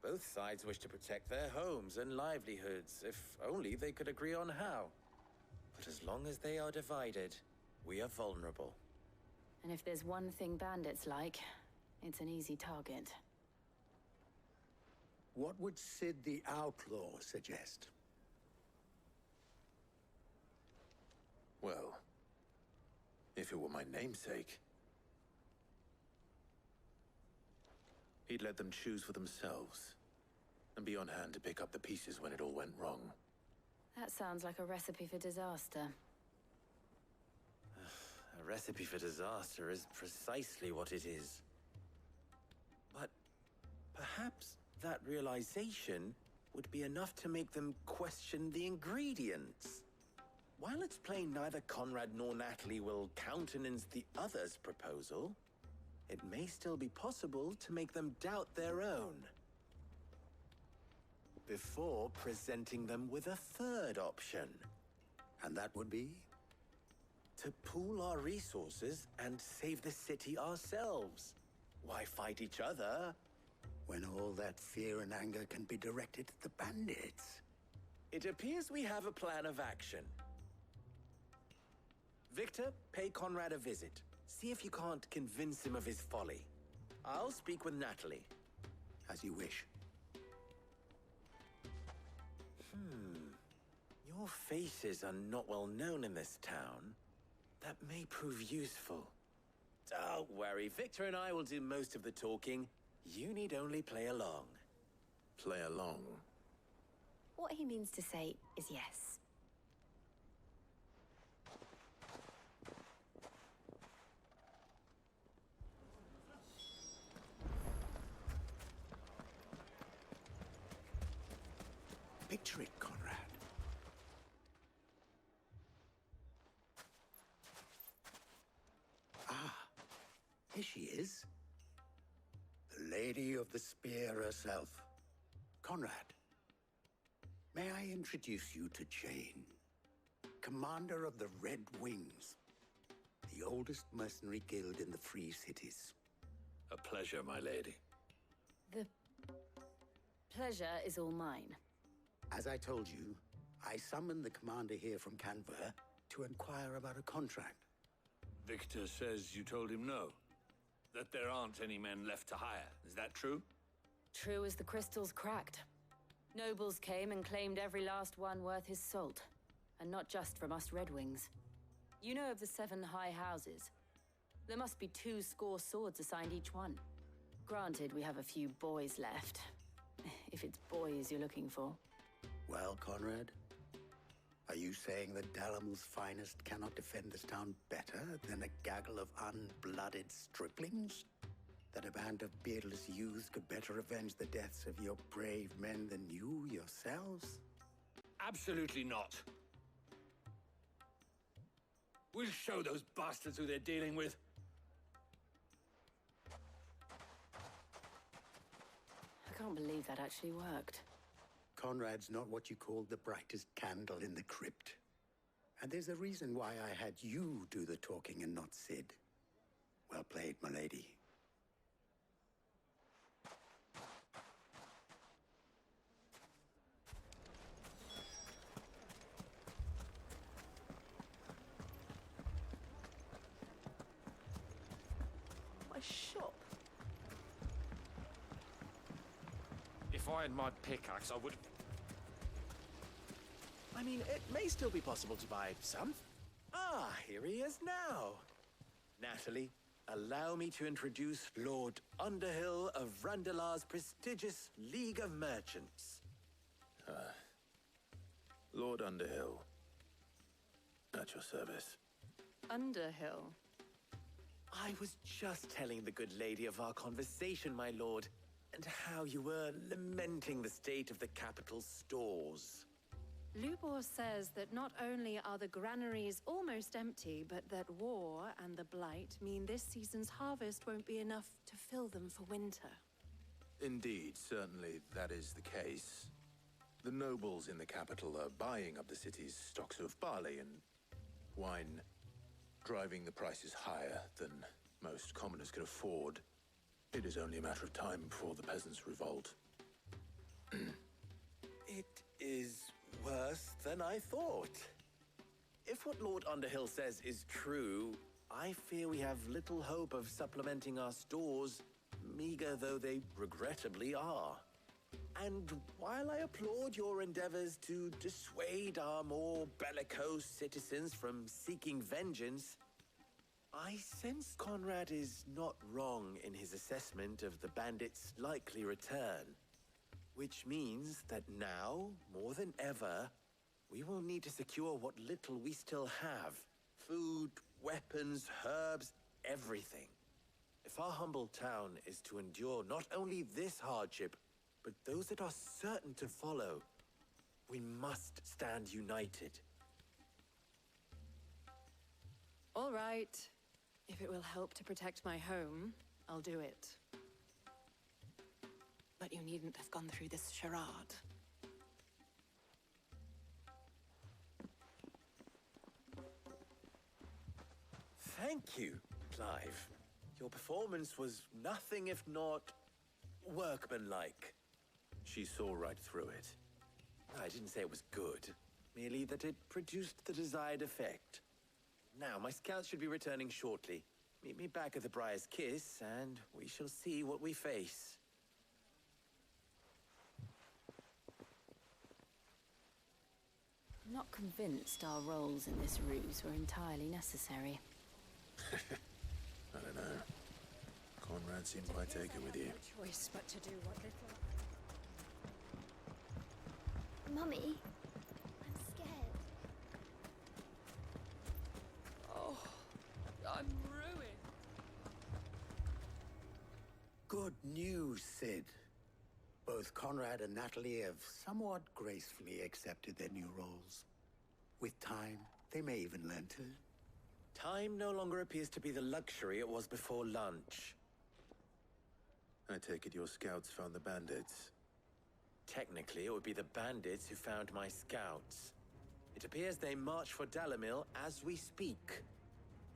Both sides wish to protect their homes and livelihoods, if only they could agree on how. But as long as they are divided, we are vulnerable. And if there's one thing bandits like, it's an easy target. What would Sid the Outlaw suggest? Well, if it were my namesake, He'd let them choose for themselves, and be on hand to pick up the pieces when it all went wrong. That sounds like a recipe for disaster. A recipe for disaster is precisely what it is. But perhaps that realization would be enough to make them question the ingredients. While it's plain neither Conrad nor Natalie will countenance the other's proposal, it may still be possible to make them doubt their own. Before presenting them with a third option. And that would be? To pool our resources and save the city ourselves. Why fight each other when all that fear and anger can be directed at the bandits? It appears we have a plan of action. Victor, pay Conrad a visit. See if you can't convince him of his folly. I'll speak with Natalie. As you wish. Your faces are not well known in this town. That may prove useful. Don't worry, Victor and I will do most of the talking. You need only play along. Play along? What he means to say is yes. Picture it, Conrad. Here she is. The Lady of the Spear herself. Conrad, may I introduce you to Jane, commander of the Red Wings, the oldest mercenary guild in the Free Cities. A pleasure, my lady. The pleasure is all mine. As I told you, I summoned the commander here from Canver to inquire about a contract. Victor says you told him no. That there aren't any men left to hire. Is that true? True as the crystals cracked. Nobles came and claimed every last one worth his salt. And not just from us Red Wings. You know of the 7 high houses. There must be 2 score swords assigned each one. Granted, we have a few boys left. If it's boys you're looking for. Well, Conrad, are you saying that Dalamel's finest cannot defend this town better than a gaggle of unblooded striplings? That a band of beardless youths could better avenge the deaths of your brave men than you yourselves? Absolutely not. We'll show those bastards who they're dealing with. I can't believe that actually worked. Conrad's not what you called the brightest candle in the crypt. And there's a reason why I had you do the talking and not Sid. Well played, my lady. My shop. If I had my pickaxe, I would... I mean, it may still be possible to buy some. Ah, here he is now. Natalie, allow me to introduce Lord Underhill of Randalar's prestigious League of Merchants. Lord Underhill. At your service. Underhill? I was just telling the good lady of our conversation, my lord, and how you were lamenting the state of the capital's stores. Lubor says that not only are the granaries almost empty, but that war and the Blight mean this season's harvest won't be enough to fill them for winter. Indeed, certainly that is the case. The nobles in the capital are buying up the city's stocks of barley and wine, driving the prices higher than most commoners can afford. It is only a matter of time before the peasants revolt. It is worse than I thought. If what Lord Underhill says is true, I fear we have little hope of supplementing our stores, meager though they regrettably are. And while I applaud your endeavors to dissuade our more bellicose citizens from seeking vengeance, I sense Conrad is not wrong in his assessment of the bandits' likely return. Which means that now, more than ever, we will need to secure what little we still have. Food, weapons, herbs, everything. If our humble town is to endure not only this hardship, but those that are certain to follow, we must stand united. All right. If it will help to protect my home, I'll do it. But you needn't have gone through this charade. Thank you, Clive. Your performance was nothing if not workmanlike. She saw right through it. I didn't say it was good, merely that it produced the desired effect. Now, my scouts should be returning shortly. Meet me back at the Briar's Kiss, and we shall see what we face. I'm not convinced our roles in this ruse were entirely necessary. I don't know. Conrad seemed quite taken with you. No choice but to do what little. Mummy, I'm scared. Oh, I'm ruined. Good news, Sid. Both Conrad and Natalie have somewhat gracefully accepted their new roles. With time, they may even learn to. Time no longer appears to be the luxury it was before lunch. I take it your scouts found the bandits. Technically, it would be the bandits who found my scouts. It appears they march for Dalimil as we speak.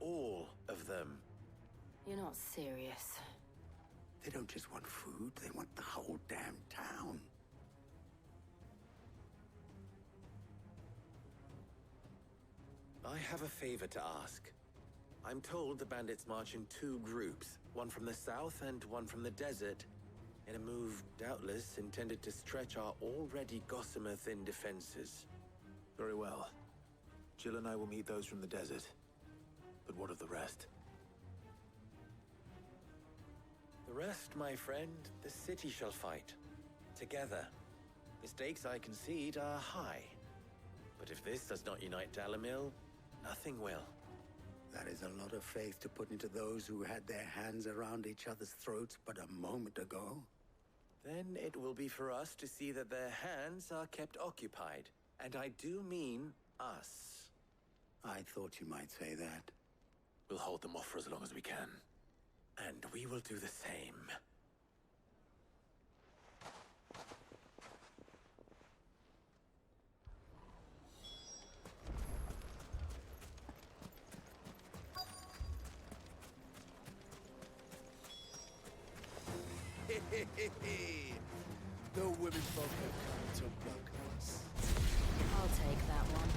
All of them. You're not serious. They don't just want food, they want the whole damn town. I have a favor to ask. I'm told the bandits march in two groups, one from the south and one from the desert, in a move doubtless intended to stretch our already gossamer-thin defenses. Very well. Jill and I will meet those from the desert. But what of the rest? The rest, my friend, the city shall fight. Together. The stakes, I concede, are high. But if this does not unite Dalimil, nothing will. That is a lot of faith to put into those who had their hands around each other's throats but a moment ago. Then it will be for us to see that their hands are kept occupied. And I do mean us. I thought you might say that. We'll hold them off for as long as we can. And we will do the same. No women folk have come to welcome us. I'll take that one.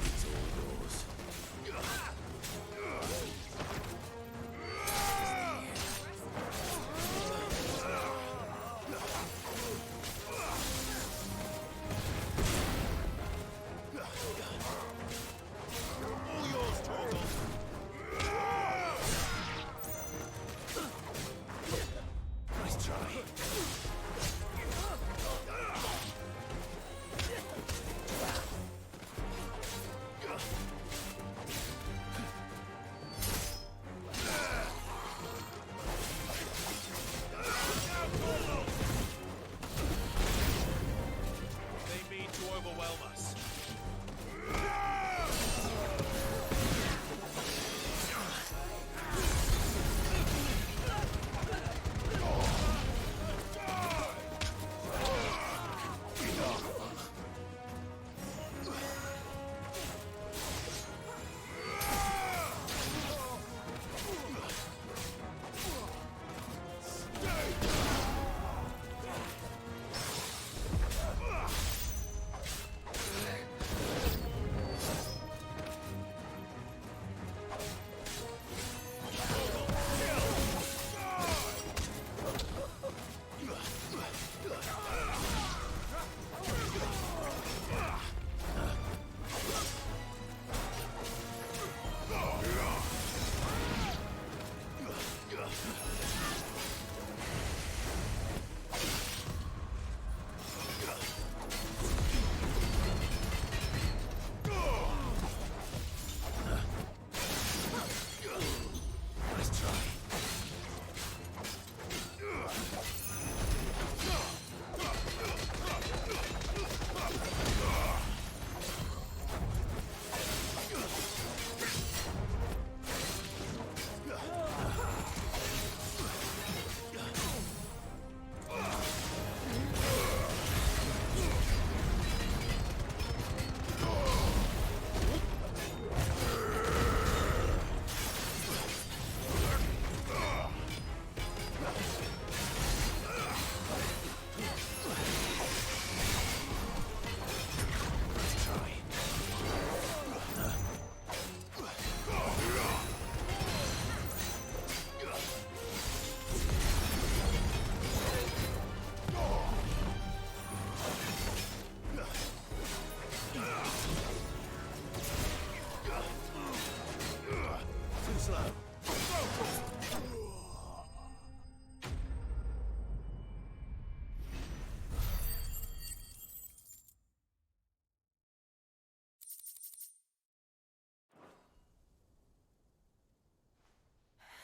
It's all yours. All yours, Torgal. Nice try.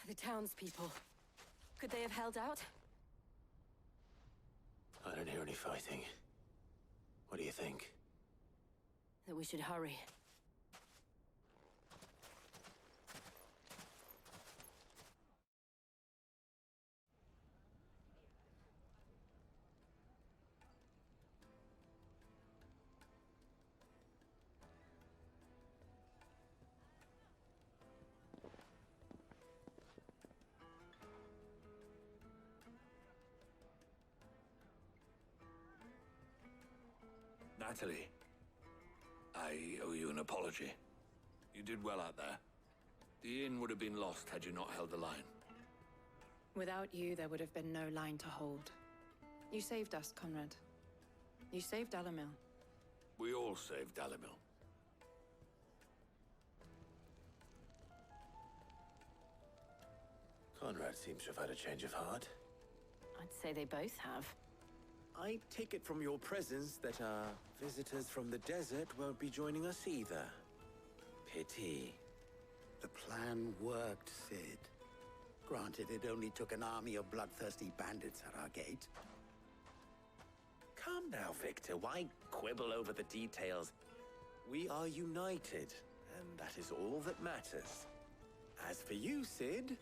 The townspeople. Could they have held out? I don't hear any fighting. What do you think? That we should hurry. Natalie, I owe you an apology. You did well out there. The inn would have been lost had you not held the line. Without you, there would have been no line to hold. You saved us, Conrad. You saved Dalimil. We all saved Dalimil. Conrad seems to have had a change of heart. I'd say they both have. I take it from your presence that our visitors from the desert won't be joining us either. Pity. The plan worked, Sid. Granted, it only took an army of bloodthirsty bandits at our gate. Calm now, Victor. Why quibble over the details? We are united, and that is all that matters. As for you, Sid,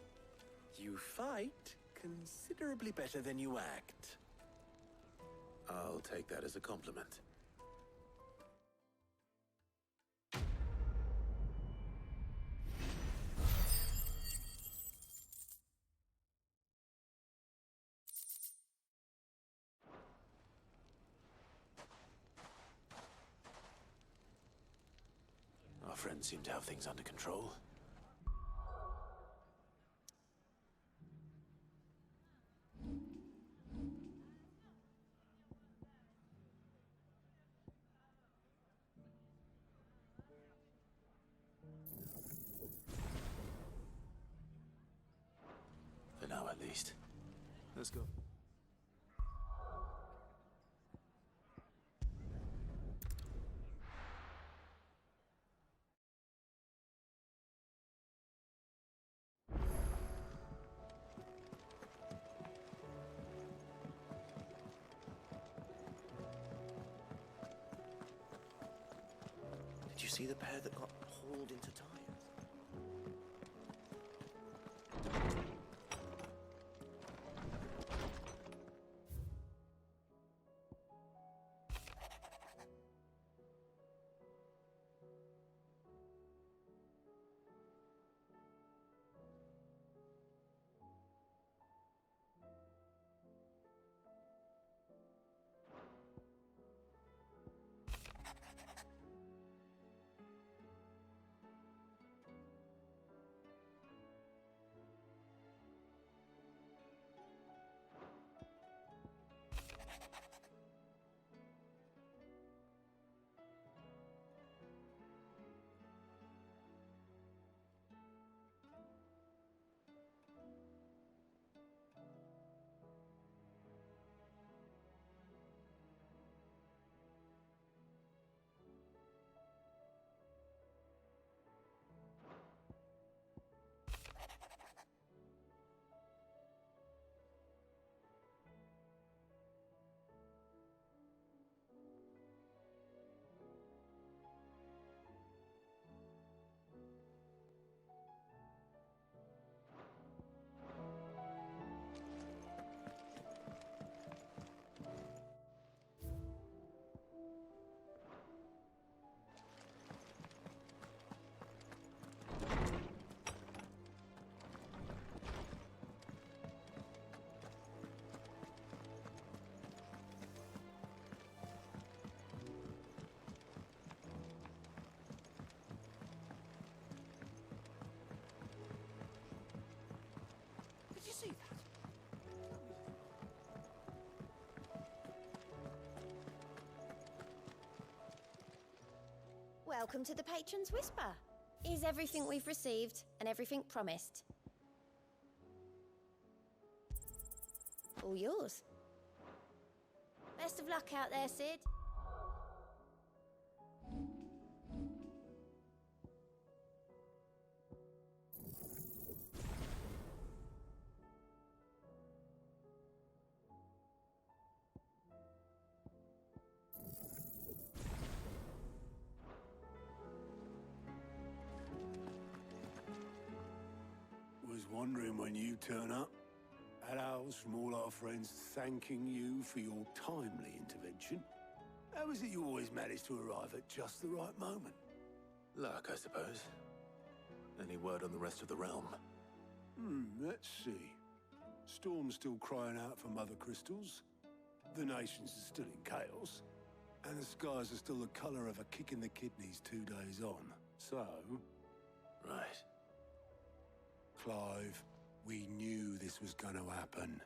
you fight considerably better than you act. I'll take that as a compliment. Our friends seem to have things under control. For now, at least. Let's go. Did you see the pair that got hauled into tires? Did you see that? Welcome to the Patron's Whisper. Is everything we've received and everything promised? All yours. Best of luck out there, Sid. wondering when you turn up. Adults from all our friends thanking you for your timely intervention. How is it you always manage to arrive at just the right moment? Luck, I suppose. Any word on the rest of the realm? Let's see. Storm's still crying out for Mother Crystals. The nations are still in chaos. And the skies are still the colour of a kick in the kidneys 2 days on. So... Right. Clive, we knew this was going to happen.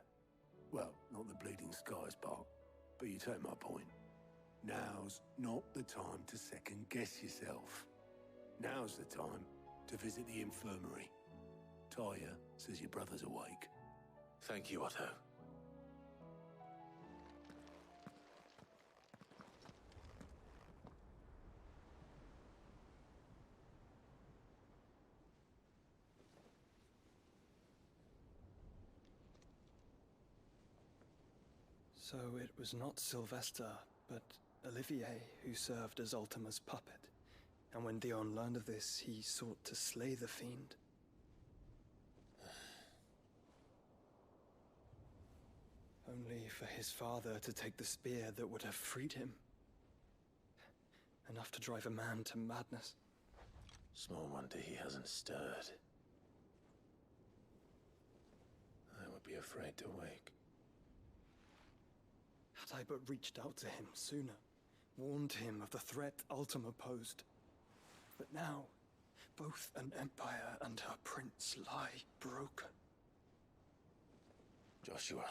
Well, not the bleeding skies part, but you take my point. Now's not the time to second-guess yourself. Now's the time to visit the infirmary. Taya says your brother's awake. Thank you, Otto. So it was not Sylvester, but Olivier who served as Ultima's puppet. And when Dion learned of this, he sought to slay the fiend. Only for his father to take the spear that would have freed him. Enough to drive a man to madness. Small wonder he hasn't stirred. I would be afraid to wake. Had I but reached out to him sooner, warned him of the threat Ultima posed. But now, both an empire and her prince lie broken. Joshua,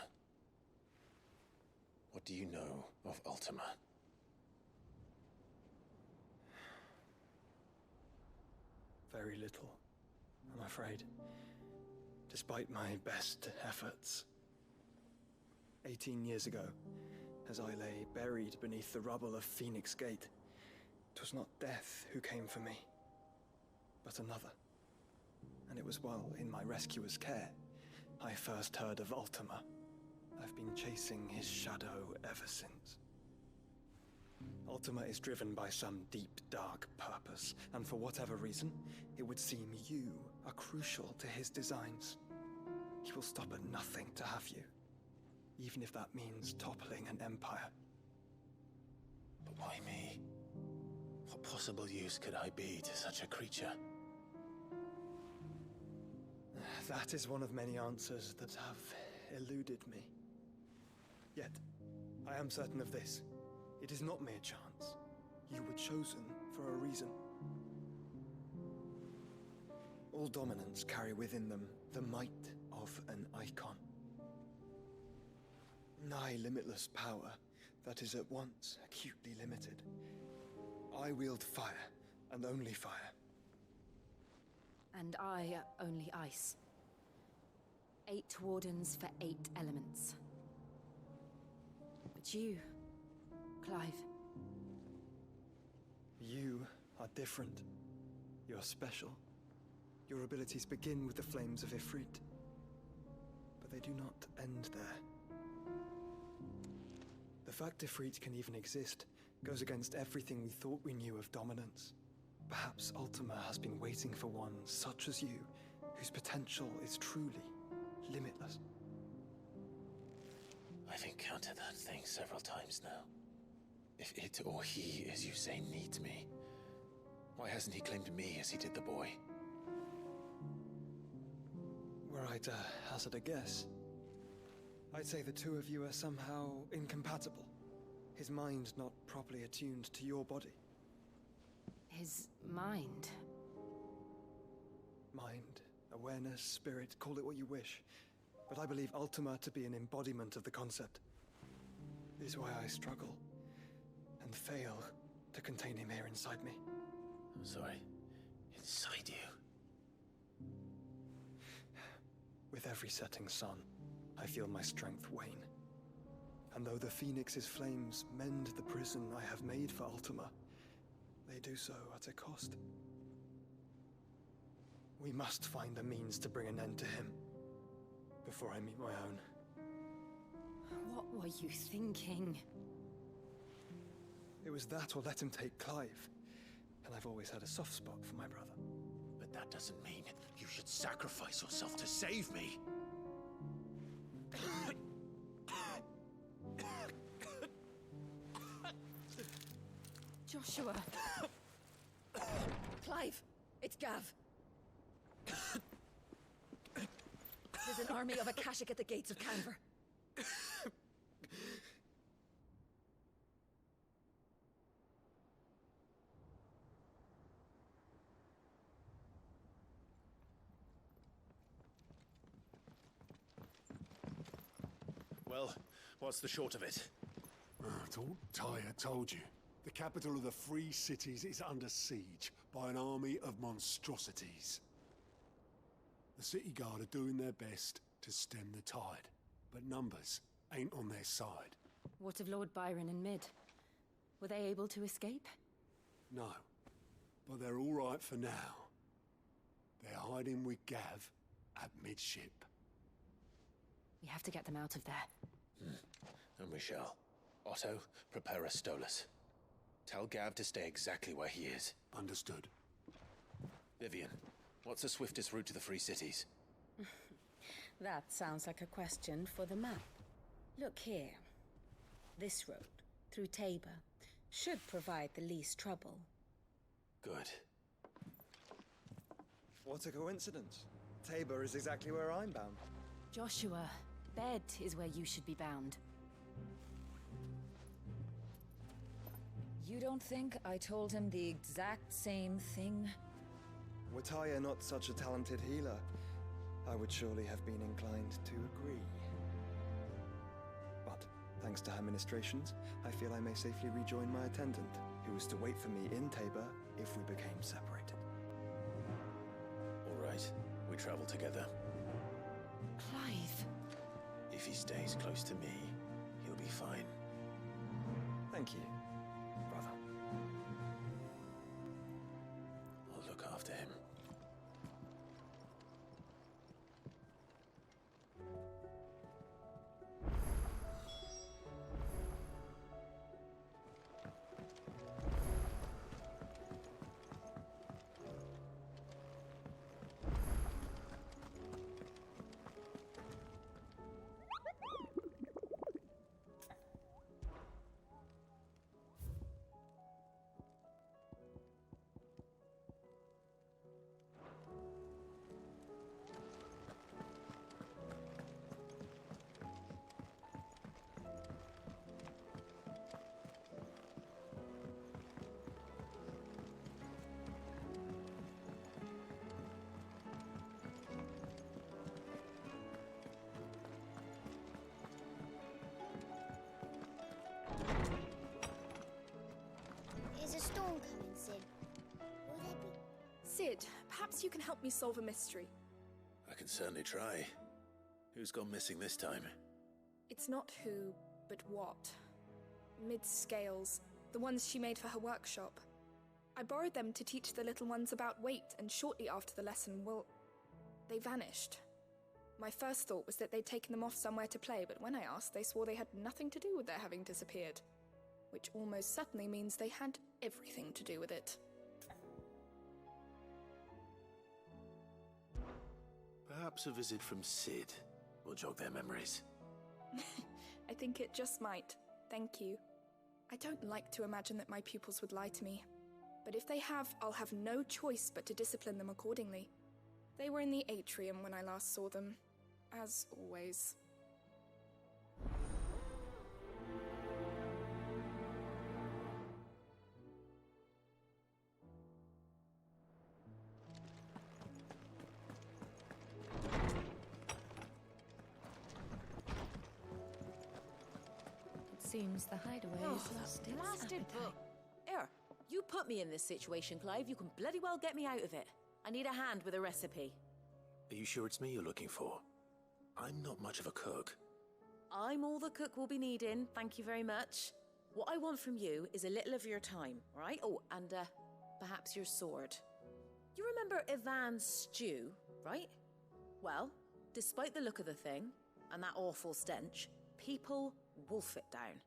what do you know of Ultima? Very little, I'm afraid. Despite my best efforts. 18 years ago, as I lay buried beneath the rubble of Phoenix Gate, 'twas not death who came for me, but another. And it was while in my rescuer's care, I first heard of Ultima. I've been chasing his shadow ever since. Ultima is driven by some deep, dark purpose, and for whatever reason, it would seem you are crucial to his designs. He will stop at nothing to have you, even if that means toppling an empire. But why me? What possible use could I be to such a creature? That is one of many answers that have eluded me. Yet, I am certain of this. It is not mere chance. You were chosen for a reason. All dominants carry within them the might of an icon. Nigh limitless power that is at once acutely limited. I wield fire, and only fire. And I only ice. 8 wardens for 8 elements. But you, Clive. You are different. You're special. Your abilities begin with the flames of Ifrit. But they do not end there. The fact Ifrit can even exist goes against everything we thought we knew of dominance. Perhaps Ultima has been waiting for one such as you, whose potential is truly limitless. I've encountered that thing several times now. If it or he, as you say, needs me, why hasn't he claimed me as he did the boy? Were I to hazard a guess, I'd say the two of you are somehow incompatible. His mind not properly attuned to your body. His mind? Mind, awareness, spirit, call it what you wish. But I believe Ultima to be an embodiment of the concept. This is why I struggle and fail to contain him here inside me. I'm sorry. Inside you? With every setting sun, I feel my strength wane. And though the Phoenix's flames mend the prison I have made for Ultima, they do so at a cost. We must find a means to bring an end to him before I meet my own. What were you thinking? It was that or let him take Clive. And I've always had a soft spot for my brother. But that doesn't mean you should sacrifice yourself to save me. Joshua. Clive, it's Gav. There's an army of Akashic at the gates of Canver. Well, what's the short of it? I thought Tyre told you. The capital of the Free Cities is under siege by an army of monstrosities. The city guard are doing their best to stem the tide, but numbers ain't on their side. What of Lord Byron and Mid? Were they able to escape? No, but they're all right for now. They're hiding with Gav at midship. We have to get them out of there. And we shall. Otto, prepare a Stolas. Tell Gav to stay exactly where he is. Understood. Vivian, what's the swiftest route to the Free Cities? That sounds like a question for the map. Look here. This road, through Tabor, should provide the least trouble. Good. What a coincidence. Tabor is exactly where I'm bound. Joshua, Bed is where you should be bound. You don't think I told him the exact same thing? Were Tyre not such a talented healer, I would surely have been inclined to agree. But, thanks to her ministrations, I feel I may safely rejoin my attendant, who was to wait for me in Tabor if we became separated. All right, we travel together. Clive. If he stays close to me, he'll be fine. Thank you, brother. I'll look after him. Is a storm coming, Sid? Will there be? Sid, perhaps you can help me solve a mystery. I can certainly try. Who's gone missing this time? It's not who, but what. Mid's scales, the ones she made for her workshop. I borrowed them to teach the little ones about weight, and shortly after the lesson, well, they vanished. My first thought was that they'd taken them off somewhere to play, but when I asked, they swore they had nothing to do with their having disappeared. Which almost certainly means they had everything to do with it. Perhaps a visit from Sid will jog their memories. I think it just might. Thank you. I don't like to imagine that my pupils would lie to me. But if they have, I'll have no choice but to discipline them accordingly. They were in the atrium when I last saw them. As always. Seems the hideaway has lost its Blasted appetite. book. Here, you put me in this situation, Clive. You can bloody well get me out of it. I need a hand with a recipe. Are you sure it's me you're looking for? I'm not much of a cook. I'm all the cook will be needing, thank you very much. What I want from you is a little of your time, all right? Oh, and perhaps your sword. You remember Ivan's stew, right? Well, despite the look of the thing, and that awful stench, people wolf it down.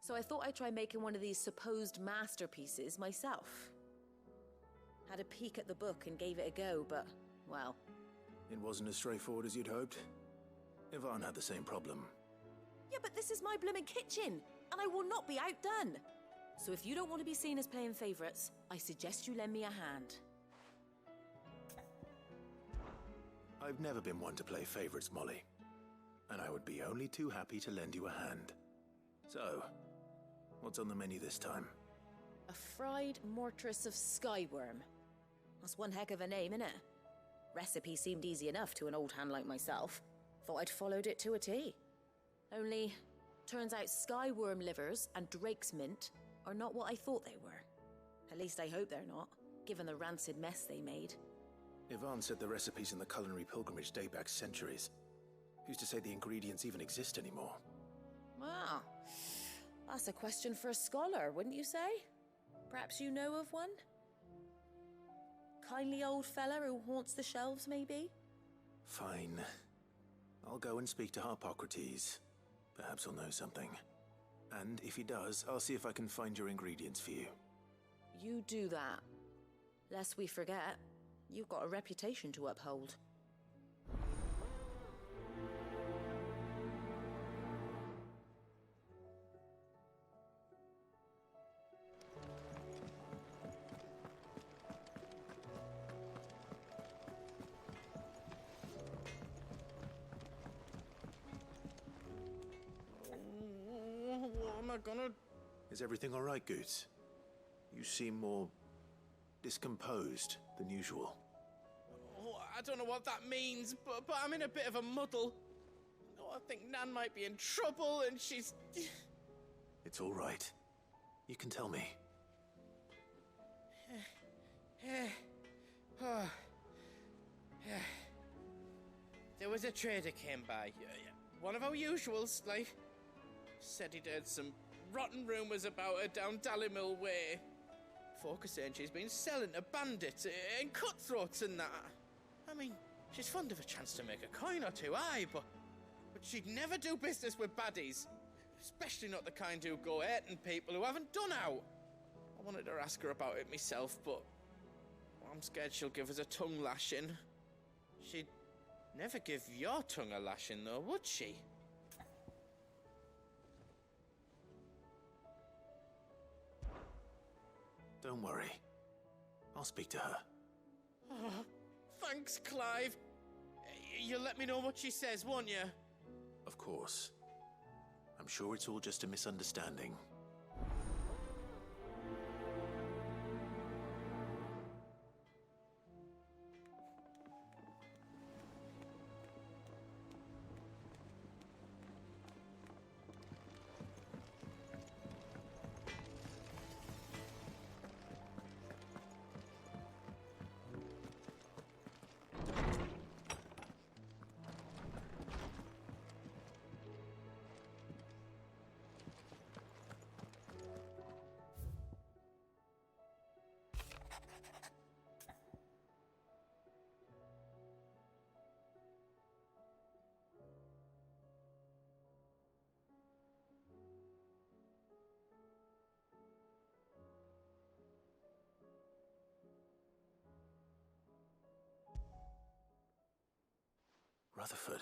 So I thought I'd try making one of these supposed masterpieces myself. Had a peek at the book and gave it a go, but, well... It wasn't as straightforward as you'd hoped. Ivan had the same problem. Yeah, but this is my blooming kitchen, and I will not be outdone. So if you don't want to be seen as playing favourites, I suggest you lend me a hand. I've never been one to play favourites, Molly. And I would be only too happy to lend you a hand. So, what's on the menu this time? A fried mortress of skyworm. That's one heck of a name, innit? Recipe seemed easy enough to an old hand like myself. Thought I'd followed it to a T. Only, turns out skyworm livers and drake's mint are not what I thought they were. At least I hope they're not, given the rancid mess they made. Ivan said the recipes in the culinary pilgrimage date back centuries. Who's to say the ingredients even exist anymore? Wow. That's a question for a scholar, wouldn't you say? Perhaps you know of one? Kindly old fella who haunts the shelves, maybe? Fine. I'll go and speak to Harpocrates. Perhaps he'll know something. And if he does, I'll see if I can find your ingredients for you. You do that. Lest we forget, you've got a reputation to uphold. What am I gonna... Is everything all right, Goots? You seem more discomposed than usual. Oh, I don't know what that means, but I'm in a bit of a muddle. Oh, I think Nan might be in trouble, and she's... It's all right. You can tell me. There was a trader came by. One of our usuals, like... Said he'd heard some rotten rumours about her down Dalimil Way. Folk are saying she's been selling to bandits and cutthroats and that. I mean, she's fond of a chance to make a coin or two, aye, but she'd never do business with baddies. Especially not the kind who go hurting people who haven't done out. I wanted to ask her about it myself, but I'm scared she'll give us a tongue lashing. She'd never give your tongue a lashing, though, would she? Don't worry. I'll speak to her. Oh, thanks, Clive. You'll let me know what she says, won't you? Of course. I'm sure it's all just a misunderstanding. Rutherford.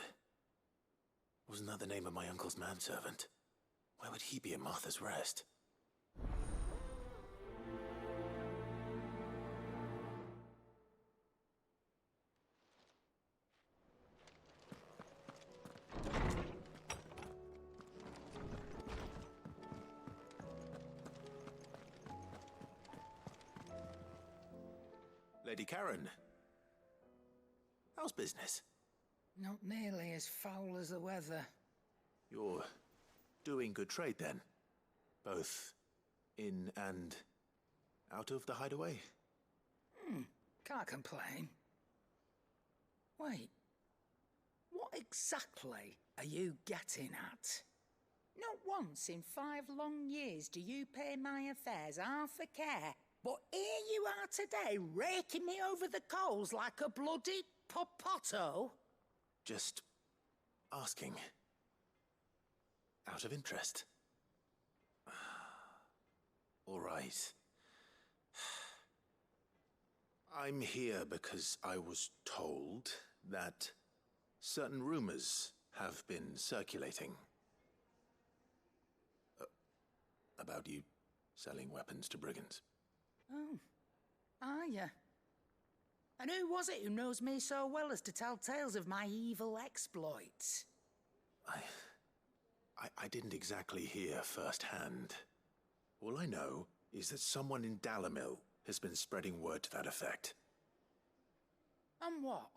Wasn't that the name of my uncle's manservant? Why would he be in Martha's Rest? Lady Karen. How's business? Not nearly as foul as the weather. You're doing good trade, then? Both in and out of the hideaway? Can't complain. Wait. What exactly are you getting at? Not once in 5 long years do you pay my affairs half a care, but here you are today, raking me over the coals like a bloody popoto? Just asking. Out of interest. All right. I'm here because I was told that certain rumors have been circulating. About you selling weapons to brigands. Oh, are you? And who was it who knows me so well as to tell tales of my evil exploits? I didn't exactly hear firsthand. All I know is that someone in Dalimil has been spreading word to that effect. And what?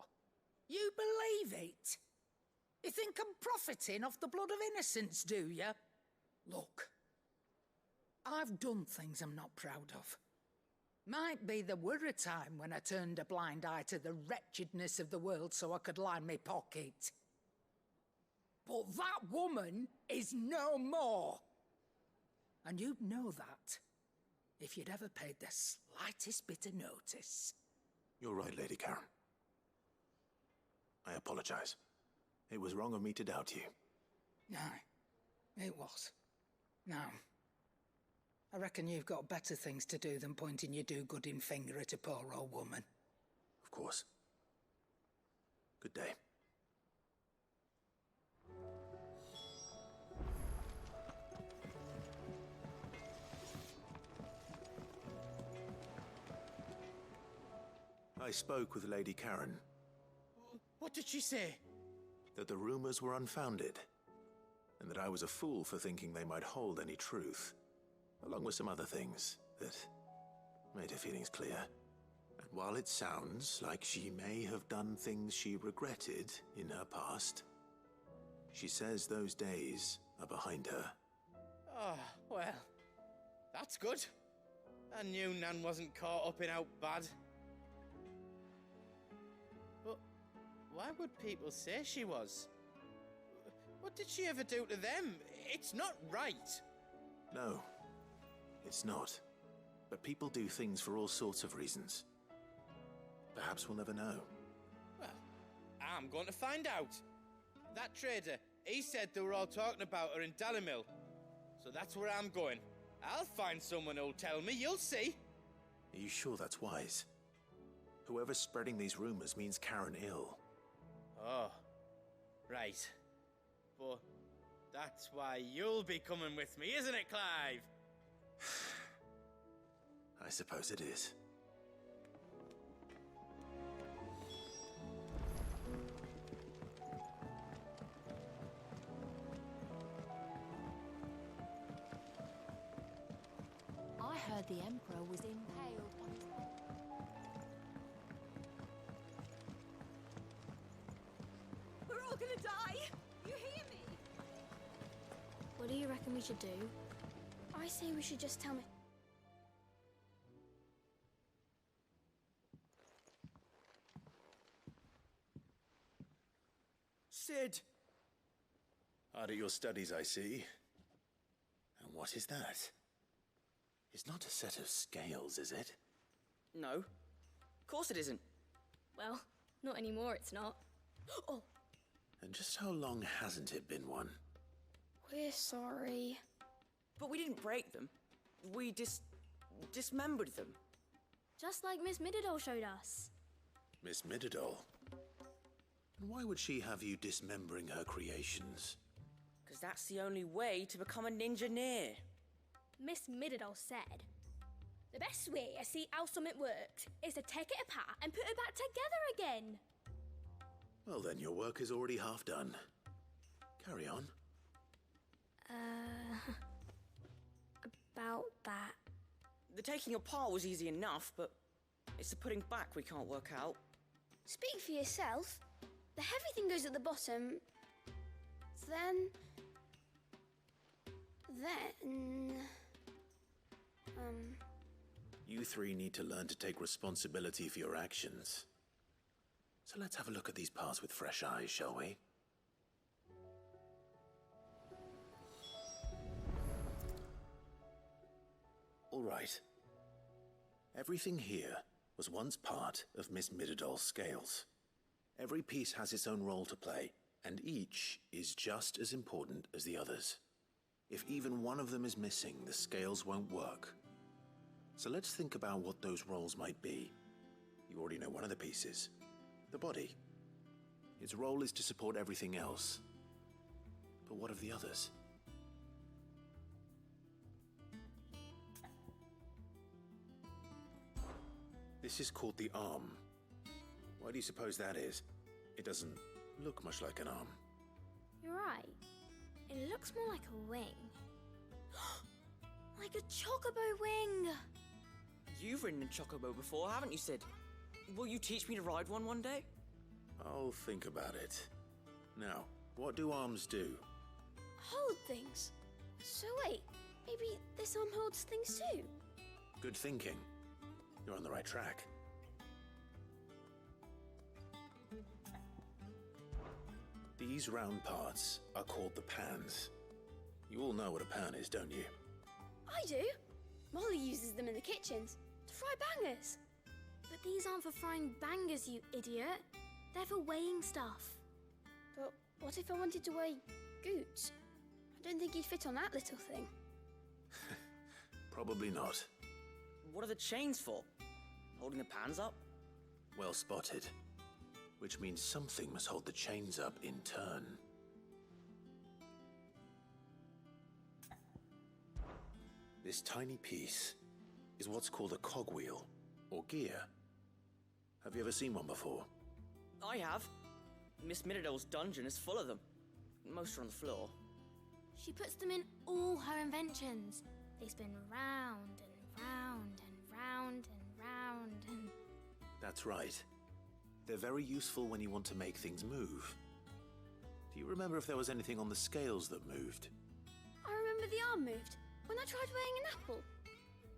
You believe it? You think I'm profiting off the blood of innocents, do you? Look, I've done things I'm not proud of. Might be there were a time when I turned a blind eye to the wretchedness of the world so I could line my pocket. But that woman is no more. And you'd know that if you'd ever paid the slightest bit of notice. You're right, Lady Karen. I apologize. It was wrong of me to doubt you. Aye, it was. Now, I reckon you've got better things to do than pointing your do-gooding finger at a poor old woman. Of course. Good day. I spoke with Lady Karen. What did she say? That the rumors were unfounded, and that I was a fool for thinking they might hold any truth, along with some other things that made her feelings clear. And while it sounds like she may have done things she regretted in her past, she says those days are behind her. Oh, well, that's good. I knew Nan wasn't caught up in out bad. But why would people say she was? What did she ever do to them? It's not right. No, it's not. But people do things for all sorts of reasons. Perhaps we'll never know. Well, I'm going to find out. That trader, he said they were all talking about her in Dalimil. So that's where I'm going. I'll find someone who'll tell me, you'll see. Are you sure that's wise? Whoever's spreading these rumors means Karen ill. Oh, right. But that's why you'll be coming with me, isn't it, Clive? I suppose it is. I heard the Emperor was impaled on his... We're all gonna die! You hear me? What do you reckon we should do? I say we should just tell me. Sid! Hard at your studies, I see. And what is that? It's not a set of scales, is it? No. Of course it isn't. Well, not anymore, it's not. Oh! And just how long hasn't it been one? We're sorry. But we didn't break them. We dismembered them. Just like Miss Mididol showed us. Miss Mididol? And why would she have you dismembering her creations? Because that's the only way to become a ninja-neer. Miss Mididol said, the best way to see how something works is to take it apart and put it back together again. Well then, your work is already half done. Carry on. About that. The taking apart was easy enough, but it's the putting back we can't work out. Speak for yourself. The heavy thing goes at the bottom. Then... You three need to learn to take responsibility for your actions. So let's have a look at these parts with fresh eyes, shall we? All right. Everything here was once part of Miss Mididol's scales. Every piece has its own role to play, and each is just as important as the others. If even one of them is missing, the scales won't work. So let's think about what those roles might be. You already know one of the pieces. The body. Its role is to support everything else. But what of the others? This is called the arm. Why do you suppose that is? It doesn't look much like an arm. You're right. It looks more like a wing. Like a chocobo wing! You've ridden a chocobo before, haven't you, Sid? Will you teach me to ride one day? I'll think about it. Now, what do arms do? Hold things. So wait, maybe this arm holds things too? Good thinking. You're on the right track. These round parts are called the pans. You all know what a pan is, don't you? I do. Molly uses them in the kitchens to fry bangers. But these aren't for frying bangers, you idiot. They're for weighing stuff. But what if I wanted to weigh goods? I don't think you'd fit on that little thing. Probably not. What are the chains for? Holding the pans up? Well spotted. Which means something must hold the chains up in turn. This tiny piece is what's called a cogwheel, or gear. Have you ever seen one before? I have. Miss Miradol's dungeon is full of them. Most are on the floor. She puts them in all her inventions. They spin round and round and round and round and... That's right. They're very useful when you want to make things move. Do you remember if there was anything on the scales that moved? I remember the arm moved when I tried weighing an apple.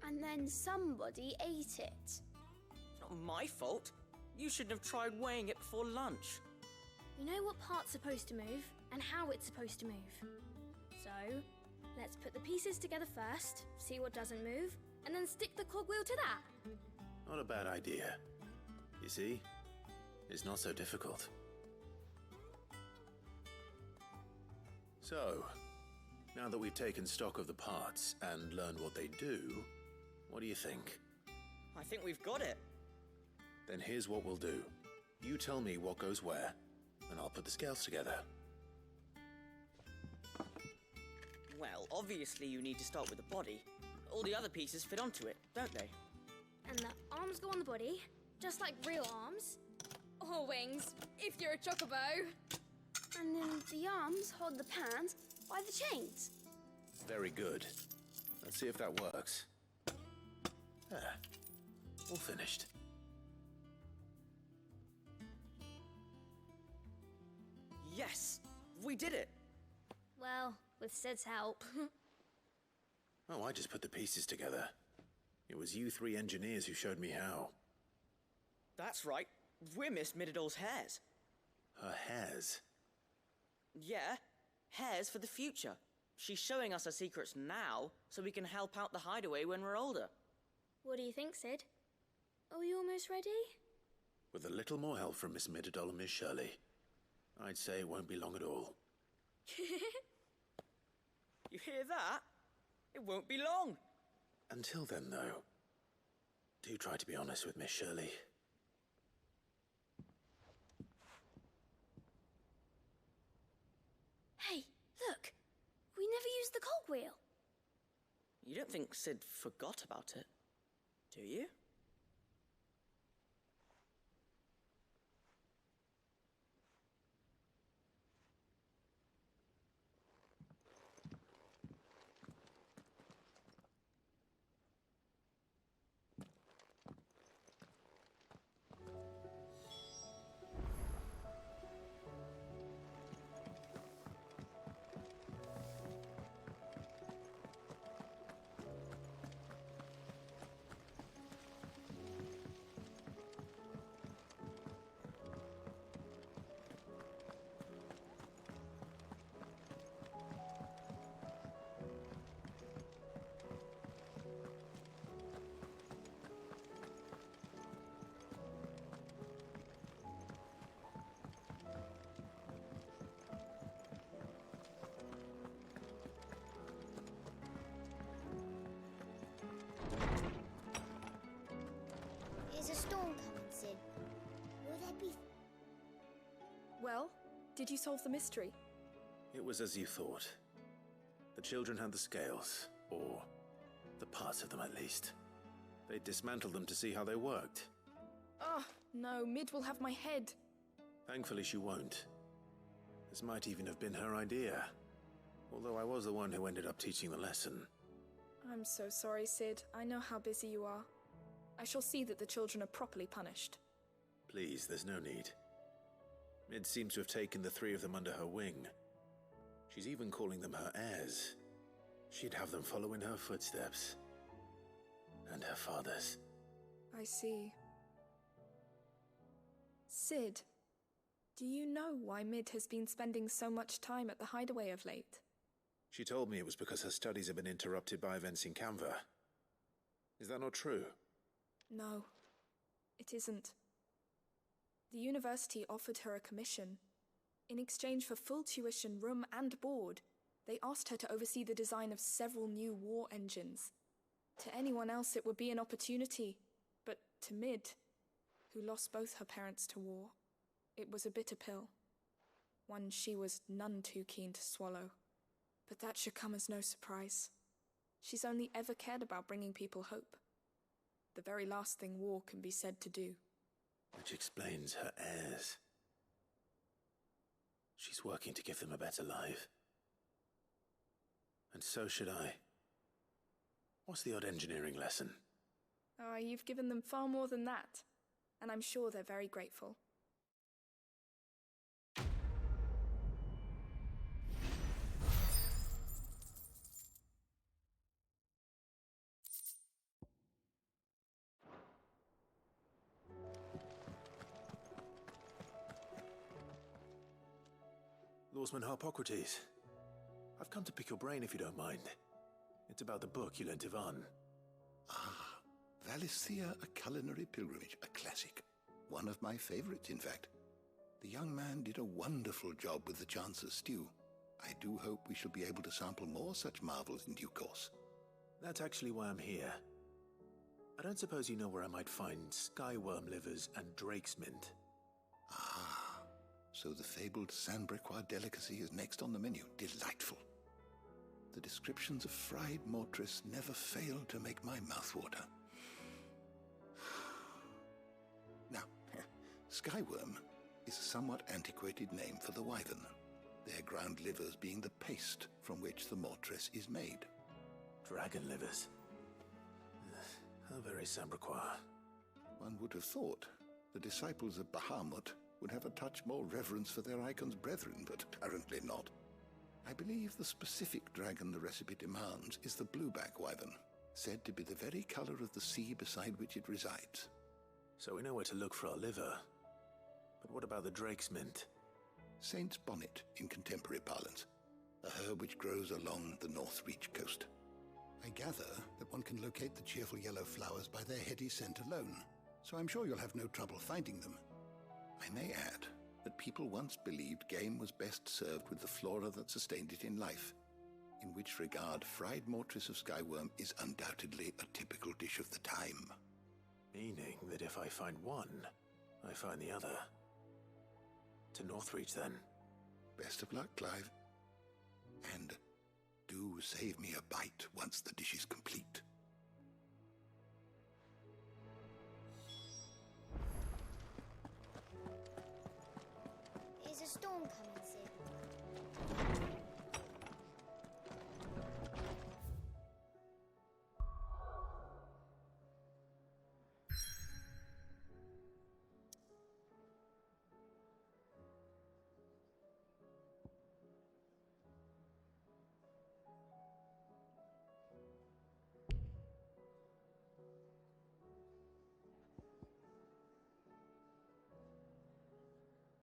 And then somebody ate it. It's not my fault. You shouldn't have tried weighing it before lunch. We know what part's supposed to move and how it's supposed to move. So, let's put the pieces together first, see what doesn't move, and then stick the cogwheel to that. Not a bad idea. You see? It's not so difficult. So, now that we've taken stock of the parts and learned what they do, what do you think? I think we've got it. Then here's what we'll do. You tell me what goes where, and I'll put the scales together. Well, obviously you need to start with the body. All the other pieces fit onto it, don't they? And the arms go on the body, just like real arms. Or wings, if you're a chocobo. And then the arms hold the pans by the chains. Very good. Let's see if that works. There. All finished. Yes! We did it! Well, with Sid's help. Oh, I just put the pieces together. It was you three engineers who showed me how. That's right. We're Miss Miradol's hares. Her hairs? Yeah, hares for the future. She's showing us her secrets now, so we can help out the hideaway when we're older. What do you think, Sid? Are we almost ready? With a little more help from Miss Miradol and Miss Shirley, I'd say it won't be long at all. You hear that? It won't be long. Until then, though, do try to be honest with Miss Shirley. Hey, look! We never used the cogwheel. You don't think Sid forgot about it, do you? Did you solve the mystery? It was as you thought. The children had the scales, or the parts of them at least. They dismantled them to see how they worked. Oh, no, Mid will have my head. Thankfully she won't. This might even have been her idea. Although I was the one who ended up teaching the lesson. I'm so sorry, Sid. I know how busy you are. I shall see that the children are properly punished. Please, there's no need. Mid seems to have taken the three of them under her wing. She's even calling them her heirs. She'd have them follow in her footsteps. And her father's. I see. Sid, do you know why Mid has been spending so much time at the hideaway of late? She told me it was because her studies have been interrupted by events in Canva. Is that not true? No, it isn't. The university offered her a commission. In exchange for full tuition, room and board, they asked her to oversee the design of several new war engines. To anyone else it would be an opportunity, but to Mid, who lost both her parents to war, it was a bitter pill. One she was none too keen to swallow. But that should come as no surprise. She's only ever cared about bringing people hope. The very last thing war can be said to do. Which explains her heirs. She's working to give them a better life. And so should I. What's the odd engineering lesson? Ah, you've given them far more than that. And I'm sure they're very grateful. Lawsman Harpocrates. I've come to pick your brain if you don't mind. It's about the book you lent Ivan. Ah, Valisthea, A Culinary Pilgrimage, a classic. One of my favorites, in fact. The young man did a wonderful job with the Chance's stew. I do hope we shall be able to sample more such marvels in due course. That's actually why I'm here. I don't suppose you know where I might find skyworm livers and drake's mint. Ah, so the fabled Sandbrequois delicacy is next on the menu. Delightful. The descriptions of fried mortress never fail to make my mouth water. Now, skyworm is a somewhat antiquated name for the wyvern, their ground livers being the paste from which the mortress is made. Dragon livers. How very Sandbrequois. One would have thought the disciples of Bahamut would have a touch more reverence for their icon's brethren, but apparently not. I believe the specific dragon the recipe demands is the blueback wyvern, said to be the very color of the sea beside which it resides. So we know where to look for our liver. But what about the drake's mint? Saint's bonnet in contemporary parlance, a herb which grows along the North Reach coast. I gather that one can locate the cheerful yellow flowers by their heady scent alone, so I'm sure you'll have no trouble finding them. I may add that people once believed game was best served with the flora that sustained it in life, in which regard fried mortress of skyworm is undoubtedly a typical dish of the time. Meaning that if I find one, I find the other. To Northreach, then. Best of luck, Clive. And do save me a bite once the dish is complete. Is a storm coming, Sid?